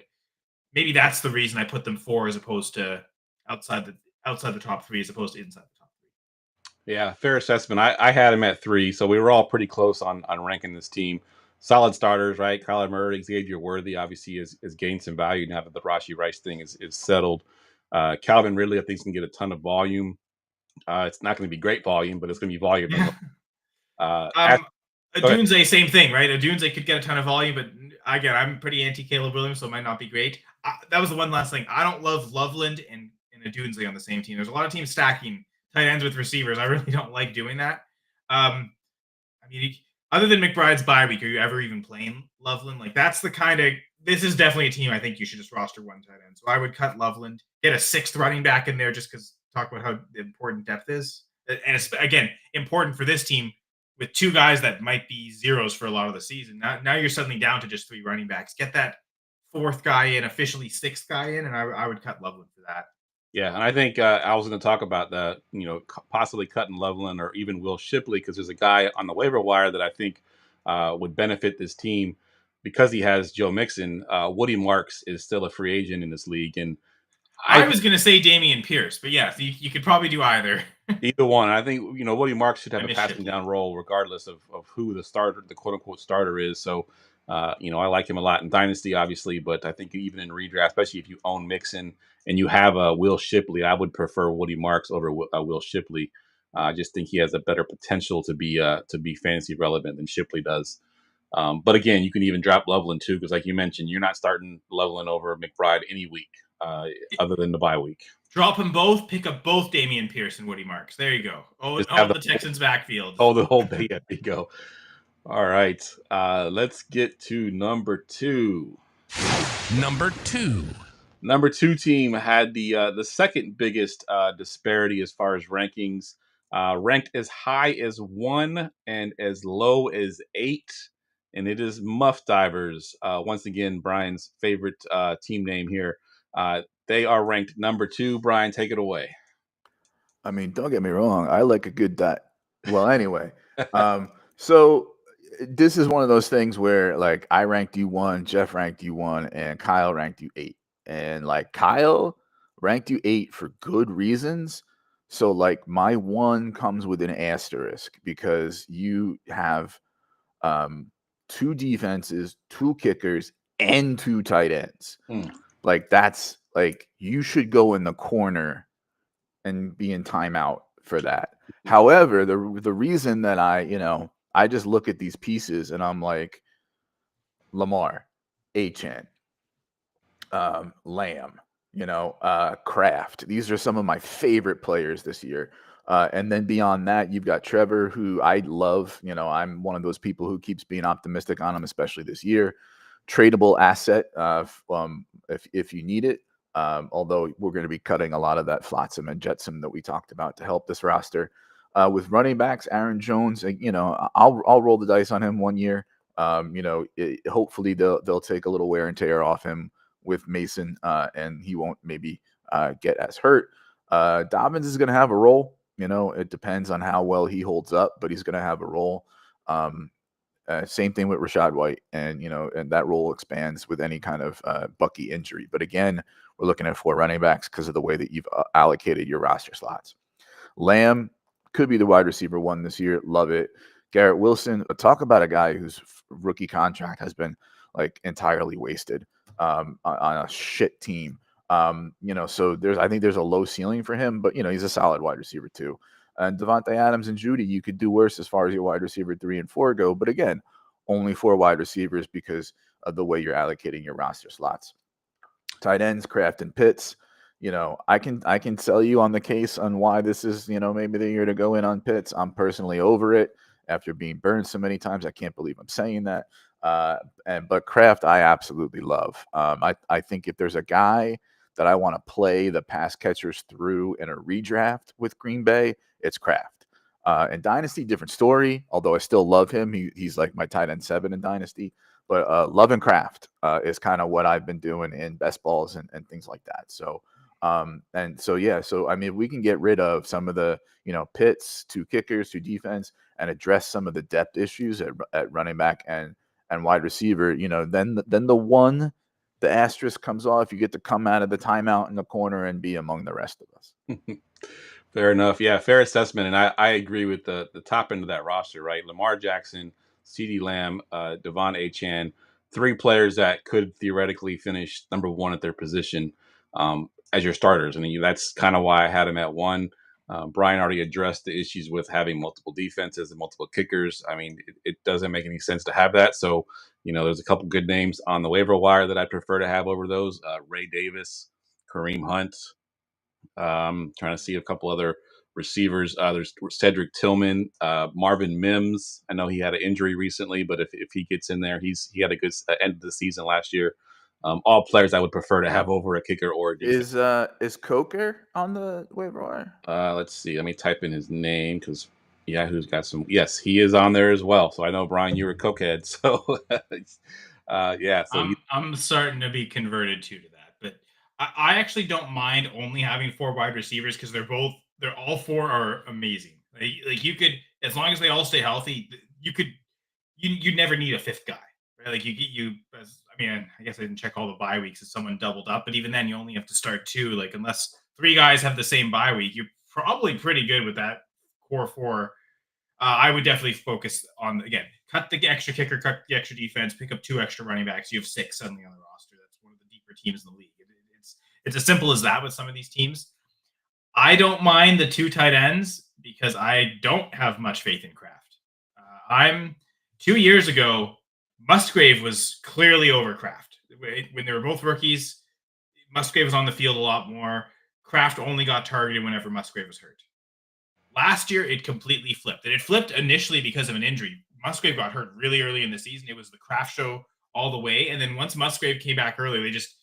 maybe that's the reason I put them 4 as opposed to outside the top 3 as opposed to inside the top 3. Yeah, fair assessment. I had him at 3, so we were all pretty close on ranking this team. Solid starters, right? Kyler Murray, Xavier Worthy, obviously has gained some value now that the Rashee Rice thing is settled. Calvin Ridley, I think, is going to get a ton of volume. It's not going to be great volume, but it's going to be volume. Adunze, same thing, right? Adunze could get a ton of volume, but again, I'm pretty anti-Caleb Williams, so it might not be great. That was the one last thing. I don't love Loveland and Adunze on the same team. There's a lot of teams stacking tight ends with receivers. I really don't like doing that. I mean, other than McBride's bye week, are you ever even playing Loveland? Like, that's the kind of – this is definitely a team I think you should just roster 1 tight end. So I would cut Loveland, get a 6th running back in there just because talk about how important depth is. And it's, again, important for this team with 2 guys that might be zeros for a lot of the season. Now you're suddenly down to just 3 running backs. Get that 4th guy in, officially 6th guy in, and I would cut Loveland for that. Yeah, and I think I was going to talk about that, possibly cutting Loveland or even Will Shipley, because there's a guy on the waiver wire that I think would benefit this team because he has Joe Mixon. Woody Marks is still a free agent in this league, and I was going to say Dameon Pierce, but yeah, you could probably do either. Either one. I think Woody Marks should have a passing down role regardless of who the quote unquote starter is. So I like him a lot in Dynasty, obviously, but I think even in redraft, especially if you own Mixon and you have Will Shipley, I would prefer Woody Marks over Will Shipley. I just think he has a better potential to be fantasy relevant than Shipley does. But again, you can even drop Loveland too, because like you mentioned, you're not starting Loveland over McBride any week, other than the bye week. Drop them both. Pick up both Dameon Pierce and Woody Marks. There you go. Oh, the Texans backfield. Oh, the whole day. There you go. All right. Let's get to number 2. Number 2. Number 2 team had the second biggest disparity as far as rankings, ranked as high as 1 and as low as 8, and it is Muff Divers. Once again, Brian's favorite team name here. They are ranked number 2. Brian, take it away. I mean, don't get me wrong. I like a good dot. Well, anyway, so this is one of those things where like I ranked you 1, Jeff ranked you 1, and Kyle ranked you 8. And like Kyle ranked you 8 for good reasons. So like my 1 comes with an asterisk because you have 2 defenses, 2 kickers, and 2 tight ends. Like that's like you should go in the corner and be in timeout for that. However, the reason that I just look at these pieces and I'm like Lamar, Achane, Lamb, Kraft. These are some of my favorite players this year. And then beyond that, you've got Trevor, who I love. I'm one of those people who keeps being optimistic on him, especially this year. Tradable asset if you need it. Although we're going to be cutting a lot of that flotsam and jetsam that we talked about to help this roster. With running backs, Aaron Jones, I'll roll the dice on him 1 year. Hopefully they'll take a little wear and tear off him with Mason, and he won't maybe get as hurt. Dobbins is going to have a role. It depends on how well he holds up, but he's going to have a role. Same thing with Rachaad White, and that role expands with any kind of Bucky injury. But again, we're looking at 4 running backs because of the way that you've allocated your roster slots. Lamb could be the wide receiver 1 this year. Love it. Garrett Wilson, talk about a guy whose rookie contract has been like entirely wasted on a shit team. So I think there's a low ceiling for him, but he's a solid wide receiver too. And Devontae Adams and Judy, you could do worse as far as your wide receiver 3 and 4 go. But again, only 4 wide receivers because of the way you're allocating your roster slots. Tight ends, Kraft and Pitts. I can sell you on the case on why this is, maybe the year to go in on Pitts. I'm personally over it after being burned so many times. I can't believe I'm saying that. But Kraft, I absolutely love. I think if there's a guy that I want to play the pass catchers through in a redraft with Green Bay, it's Kraft. In Dynasty, different story, although I still love him. He's like my tight end 7 in Dynasty. But Love and Kraft is kind of what I've been doing in best balls and things like that. So, so I mean, if we can get rid of some of the, Pitts, 2 kickers, 2 defense, and address some of the depth issues at running back and wide receiver, then the asterisk comes off. You get to come out of the timeout in the corner and be among the rest of us. Fair enough. Yeah, fair assessment. And I agree with the top end of that roster, right? Lamar Jackson, CeeDee Lamb, Devon Achane, 3 players that could theoretically finish number 1 at their position as your starters. And that's kind of why I had him at 1. Brian already addressed the issues with having multiple defenses and multiple kickers. I mean, it doesn't make any sense to have that. So, there's a couple good names on the waiver wire that I prefer to have over those. Ray Davis, Kareem Hunt. Trying to see a couple other receivers. There's Cedric Tillman, Marvin Mims. I know he had an injury recently, but if he gets in there, he had a good end of the season last year. All players I would prefer to have over a kicker or a defense. Is Coker on the waiver wire? Let's see. Let me type in his name because Yahoo's got some. Yes, he is on there as well. So I know, Brian, you're a cokehead. So yeah. So I'm starting to be converted to that, but I actually don't mind only having 4 wide receivers because they're all 4 are amazing. Like you could, as long as they all stay healthy, you never need a 5th guy, right? Like I guess I didn't check all the bye weeks if someone doubled up, but even then you only have to start 2. Like unless 3 guys have the same bye week, you're probably pretty good with that core 4 I would definitely focus on, again, cut the extra kicker, cut the extra defense, pick up 2 extra running backs. You have 6 suddenly on the roster. That's one of the deeper teams in the league. It's as simple as that with some of these teams. I don't mind the 2 tight ends because I don't have much faith in Kraft. 2 years ago, Musgrave was clearly over Kraft. When they were both rookies, Musgrave was on the field a lot more. Kraft only got targeted whenever Musgrave was hurt. Last year, it completely flipped. And it flipped initially because of an injury. Musgrave got hurt really early in the season. It was the Kraft show all the way. And then once Musgrave came back early, they just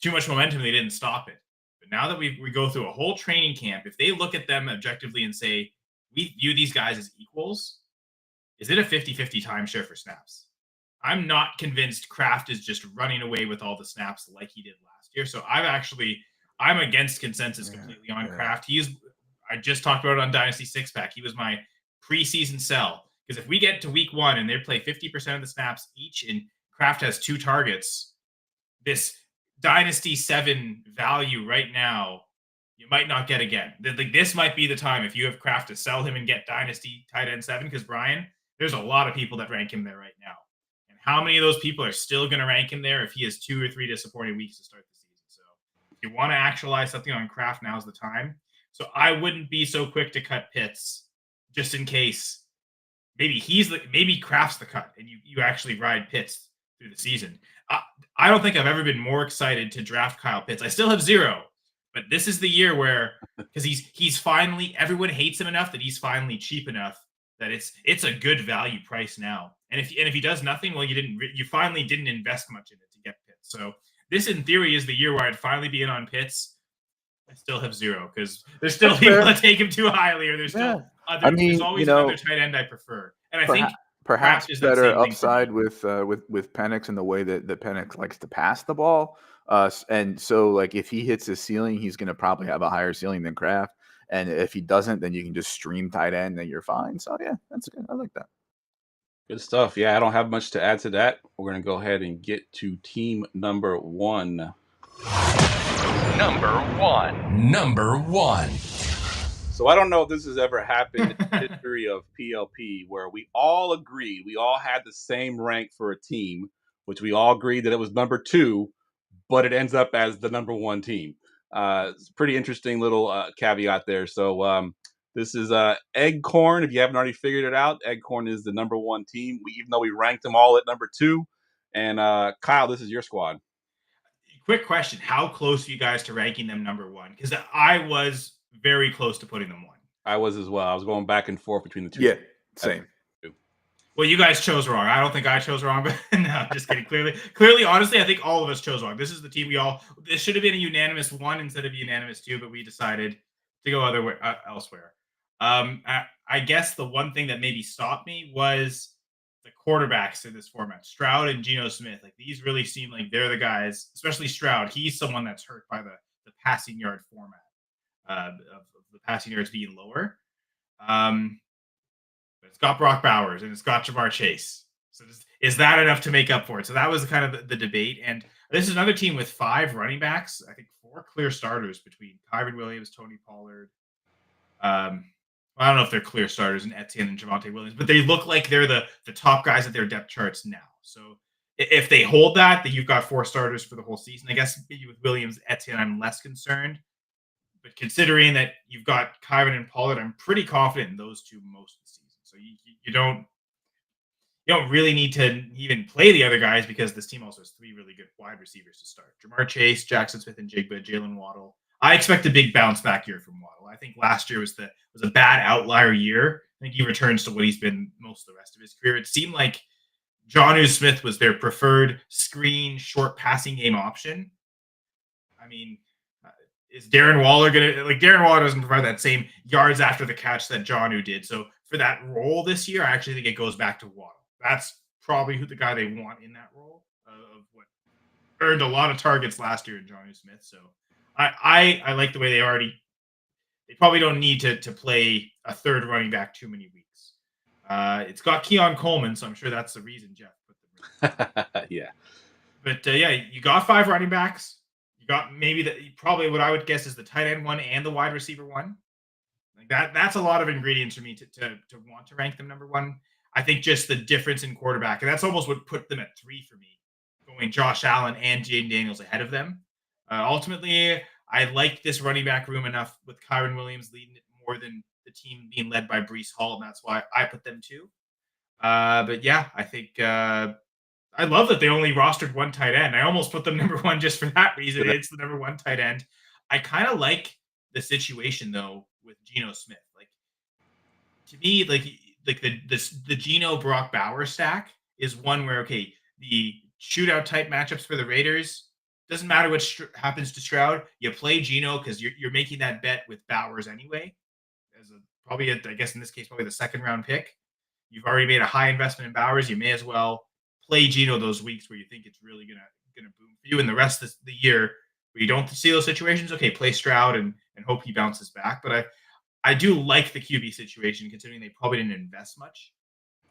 too much momentum. They didn't stop it. But now that we go through a whole training camp, if they look at them objectively and say, we view these guys as equals, is it a 50-50 timeshare for snaps? I'm not convinced Kraft is just running away with all the snaps like he did last year. So I'm against consensus completely on Kraft. I just talked about it on Dynasty Six Pack. He was my preseason sell, because if we get to week 1 and they play 50% of the snaps each and Kraft has 2 targets, this Dynasty 7 value right now, you might not get again. This might be the time if you have Kraft to sell him and get Dynasty tight end 7, because Brian, there's a lot of people that rank him there right now. And how many of those people are still going to rank him there if he has 2 or 3 disappointing weeks to start the season? So if you want to actualize something on Kraft, now's the time. So I wouldn't be so quick to cut Pitts just in case maybe Kraft's the cut and you actually ride Pitts through the season. I don't think I've ever been more excited to draft Kyle Pitts. I still have 0, but this is the year where, because he's finally, everyone hates him enough that he's finally cheap enough that it's a good value price now. And if he does nothing, well, you finally didn't invest much in it to get Pitts. So this in theory is the year where I'd finally be in on Pitts. I still have 0 because there's still people that take him too highly, or there's still there's always another tight end I prefer. And I think perhaps better upside with Penix and the way that Penix likes to pass the ball. And so like if he hits his ceiling, he's going to probably have a higher ceiling than Kraft. And if he doesn't, then you can just stream tight end and you're fine. So yeah, that's good. I like that. Good stuff. Yeah, I don't have much to add to that. We're going to go ahead and get to team number 1. Number one. So I don't know if this has ever happened in the history of PLP where we all agreed, we all had the same rank for a team, which we all agreed that it was number 2, but it ends up as the number 1 team. It's a pretty interesting little caveat there. So this is Eggcorn. If you haven't already figured it out, Eggcorn is the number 1 team, even though we ranked them all at number 2. And Kyle, this is your squad. Quick question. How close are you guys to ranking them number 1? Because I was very close to putting them 1. I was as well. I was going back and forth between the 2. Yeah, same. Well, you guys chose wrong. I don't think I chose wrong, but no, just kidding. Clearly, honestly, I think all of us chose wrong. This is the team this should have been a unanimous 1 instead of a unanimous 2, but we decided to go elsewhere. I guess the one thing that maybe stopped me was the quarterbacks in this format. Stroud and Geno Smith. Like, these really seem like they're the guys, especially Stroud. He's someone that's hurt by the passing yard format of the passing yards being lower. But it's got Brock Bowers and it's got Jamar Chase. So is that enough to make up for it? So that was kind of the debate. And this is another team with 5 running backs. I think 4 clear starters between Kyron Williams, Tony Pollard. I don't know if they're clear starters in Etienne and Javonte Williams, but they look like they're the top guys at their depth charts now. So if they hold that, then you've got 4 starters for the whole season. I guess maybe with Williams, Etienne, I'm less concerned. But considering that you've got Kyron and Pollard, I'm pretty confident in those 2 most of the season. So you don't really need to even play the other guys because this team also has 3 really good wide receivers to start. Jamar Chase, Jackson Smith-Njigba, Jalen Waddle. I expect a big bounce back year from Waddle. I think last year was a bad outlier year. I think he returns to what he's been most of the rest of his career. It seemed like Jonnu Smith was their preferred screen, short passing game option. I mean, is Darren Waller Darren Waller doesn't provide that same yards after the catch that Jonnu did. So for that role this year, I actually think it goes back to Waddle. That's probably the guy they want in that role of what earned a lot of targets last year in Jonnu Smith. So I like the way they probably don't need to play a third running back too many weeks. It's got Keon Coleman, so I'm sure that's the reason Jeff put them in. Yeah. But you got 5 running backs. You got maybe probably what I would guess is the tight end 1 and the wide receiver 1. Like that's a lot of ingredients for me to want to rank them number one. I think just the difference in quarterback, and that's almost what put them at 3 for me, going Josh Allen and Jaden Daniels ahead of them. Ultimately, I like this running back room enough with Kyron Williams leading it more than the team being led by Breece Hall, and that's why I put them 2. But yeah, I think I love that they only rostered one tight end. I almost put them number 1 just for that reason. It's the number 1 tight end. I kind of like the situation though with Geno Smith. Like, to me, like the Geno Brock Bauer stack is one where, okay, the shootout type matchups for the Raiders, doesn't matter what happens to Stroud, you play Geno because you're making that bet with Bowers anyway, as I guess in this case probably the 2nd round pick. You've already made a high investment in Bowers. You may as well play Geno those weeks where you think it's really gonna boom for you, and the rest of the year where you don't see those situations, okay, play Stroud and hope he bounces back. But I do like the QB situation, considering they probably didn't invest much.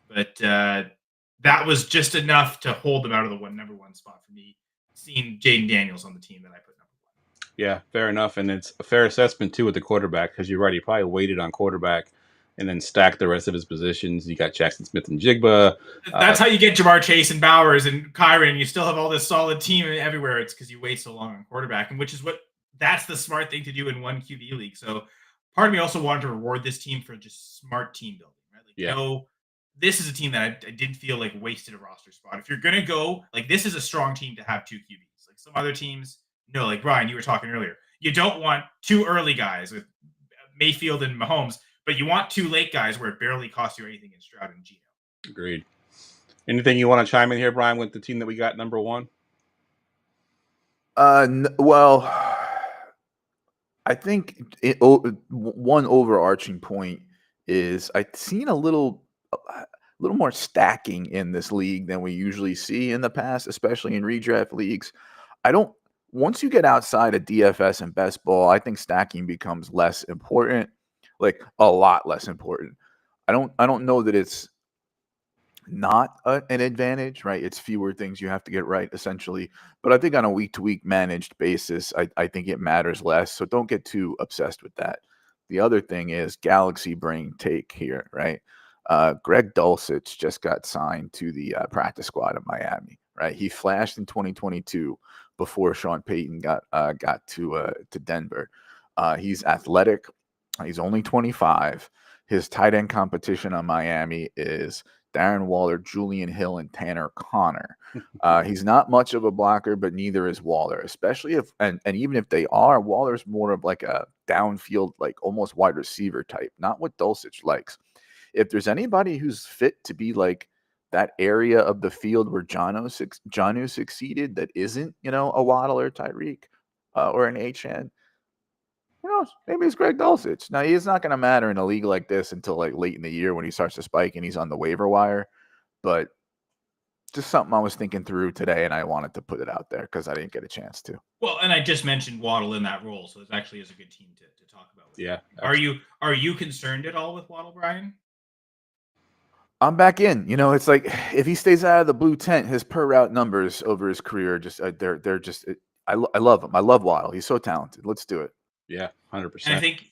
But that was just enough to hold them out of the number 1 spot for me, seeing Jaden Daniels on the team that I put number 1. Yeah, fair enough. And it's a fair assessment, too, with the quarterback, because you're right. He probably waited on quarterback and then stacked the rest of his positions. You got Jackson Smith and Jigba. That's how you get Jamar Chase and Bowers and Kyron. You still have all this solid team everywhere. It's because you wait so long on quarterback, and that's the smart thing to do in one QB league. So part of me also wanted to reward this team for just smart team building, right? Like, this is a team that I didn't feel like wasted a roster spot. If you're going to go, like, this is a strong team to have 2 QBs. Like some other teams, no, like Brian, you were talking earlier. You don't want 2 early guys with Mayfield and Mahomes, but you want 2 late guys where it barely costs you anything in Stroud and Geno. Agreed. Anything you want to chime in here, Brian, with the team that we got number 1? Well, I think one overarching point is I've seen a little more stacking in this league than we usually see in the past, especially in redraft leagues. Once you get outside of DFS and best ball, I think stacking becomes less important, like a lot less important. I don't know that it's not an advantage, right? It's fewer things you have to get right, essentially. But I think on a week-to-week managed basis, I think it matters less. So don't get too obsessed with that. The other thing is galaxy brain take here, right? Greg Dulcich just got signed to the practice squad of Miami, right? He flashed in 2022 before Sean Payton got to Denver. He's athletic. He's only 25. His tight end competition on Miami is Darren Waller, Julian Hill, and Tanner Connor. He's not much of a blocker, but neither is Waller, especially and even if they are, Waller's more of like a downfield, like almost wide receiver type, not what Dulcich likes. If there's anybody who's fit to be like that area of the field where Jonnu succeeded that isn't, a Waddle or Tyreek or an HN, maybe it's Greg Dulcich. Now, he's not going to matter in a league like this until like late in the year when he starts to spike and he's on the waiver wire. But just something I was thinking through today, and I wanted to put it out there because I didn't get a chance to. Well, and I just mentioned Waddle in that role, so it actually is a good team to talk about. Yeah. Are you concerned at all with Waddle, Brian? I'm back in. It's like if he stays out of the blue tent, his per route numbers over his career they're just. I love him. I love Waddle. He's so talented. Let's do it. Yeah, 100%. And I think,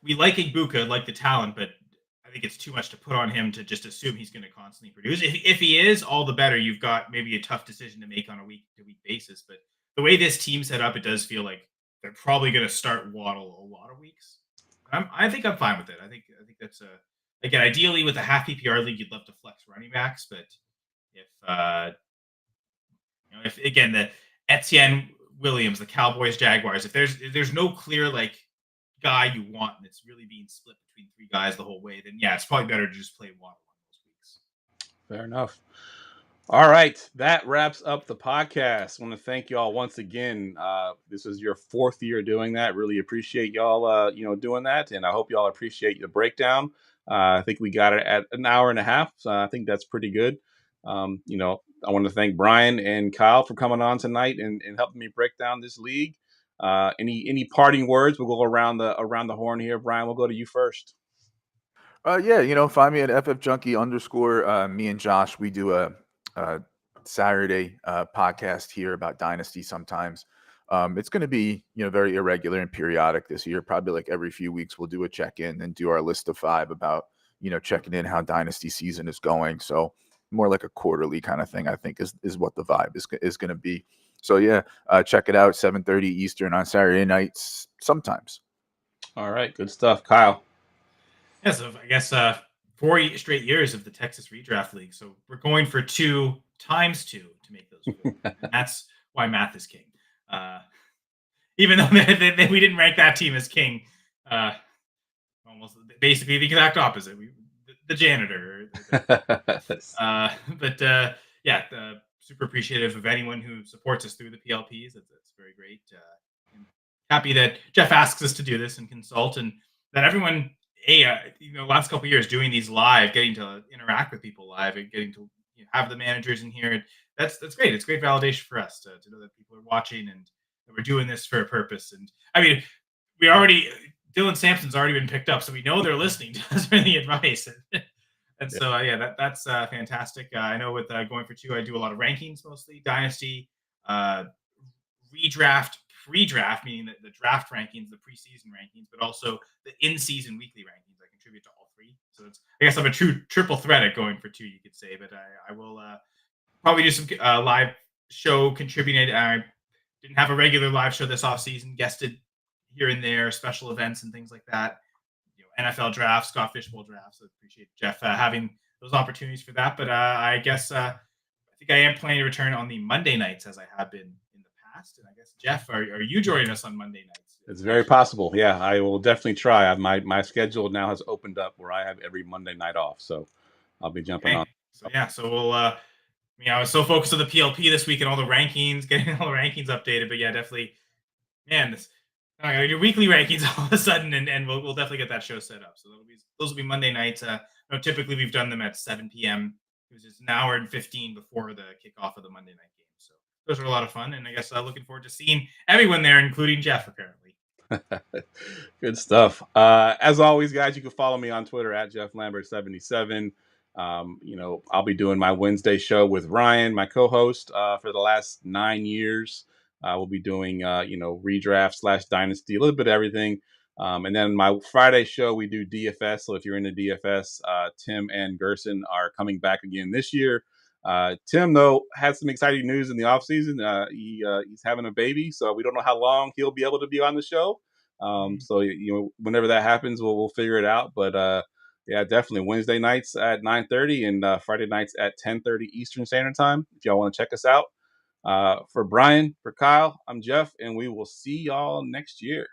we like Igbuka, like the talent, but I think it's too much to put on him to just assume he's going to constantly produce. If he is, all the better. You've got maybe a tough decision to make on a week-to-week basis. But the way this team's set up, it does feel like they're probably going to start Waddle a lot of weeks. I think I'm fine with it. I think that's again, ideally with a half PPR league, you'd love to flex running backs, but if again the Etienne Williams, the Cowboys, Jaguars, if there's no clear like guy you want and it's really being split between 3 guys the whole way, then yeah, it's probably better to just play Waddle on those weeks. Fair enough. All right, that wraps up the podcast. I want to thank y'all once again. This is your 4th year doing that. Really appreciate y'all, doing that, and I hope y'all appreciate the breakdown. I think we got it at an hour and a half, so I think that's pretty good. I want to thank Brian and Kyle for coming on tonight and helping me break down this league. Any parting words? We'll go around the horn here. Brian, we'll go to you first. Find me at ffjunkie_. Me and Josh, we do a Saturday podcast here about Dynasty sometimes. It's going to be, very irregular and periodic this year. Probably like every few weeks, we'll do a check-in and do our list of 5 about, checking in how dynasty season is going. So more like a quarterly kind of thing, I think is what the vibe is going to be. So yeah, check it out, 7:30 Eastern on Saturday nights sometimes. All right, good stuff, Kyle. Yeah, so I guess 4 straight years of the Texas Redraft League. So we're going for 2 times 2 to make those 4. And that's why math is king. Even though we didn't rank that team as king, almost basically the exact opposite. The janitor. Super appreciative of anyone who supports us through the PLPs. That's very great. Happy that Jeff asks us to do this and consult, and that everyone, last couple of years doing these live, getting to interact with people live, and getting to have the managers in here. That's great. It's great validation for us to know that people are watching and that we're doing this for a purpose. And I mean, Dylan Sampson's already been picked up, so we know they're listening to us for the advice. That's fantastic. I know with going for 2, I do a lot of rankings, mostly dynasty, redraft, pre-draft, meaning the draft rankings, the preseason rankings, but also the in-season weekly rankings. I contribute to all 3, so I guess I'm a true triple threat at going for 2, you could say. But I will probably do some live show contributing. I didn't have a regular live show this off season, guested here and there, special events and things like that. NFL drafts, Scott Fishbowl drafts. I appreciate Jeff having those opportunities for that. But I guess I think I am planning to return on the Monday nights as I have been in the past. And I guess, Jeff, are you joining us on Monday nights? It's very possible. Yeah, I will definitely try. My schedule now has opened up where I have every Monday night off. So I'll be jumping on. So we'll I was so focused on the PLP this week and all the rankings, getting all the rankings updated. But yeah, definitely, man, I gotta do weekly rankings all of a sudden, and we'll definitely get that show set up. So those will be Monday nights. Typically we've done them at 7 p.m. Which is an hour and 15 before the kickoff of the Monday night game. So those are a lot of fun, and I guess looking forward to seeing everyone there, including Jeff, apparently. Good stuff. As always, guys, you can follow me on Twitter at JeffLambert77. I'll be doing my Wednesday show with Ryan, my co-host, for the last 9 years. We'll be doing, redraft / dynasty, a little bit of everything. And then my Friday show, we do DFS. So if you're into DFS, Tim and Gerson are coming back again this year. Tim, though, had some exciting news in the offseason. He's having a baby, so we don't know how long he'll be able to be on the show. So, whenever that happens, we'll figure it out. But yeah, definitely Wednesday nights at 9:30 and Friday nights at 10:30 Eastern Standard Time, if y'all want to check us out. For Brian, for Kyle, I'm Jeff, and we will see y'all next year.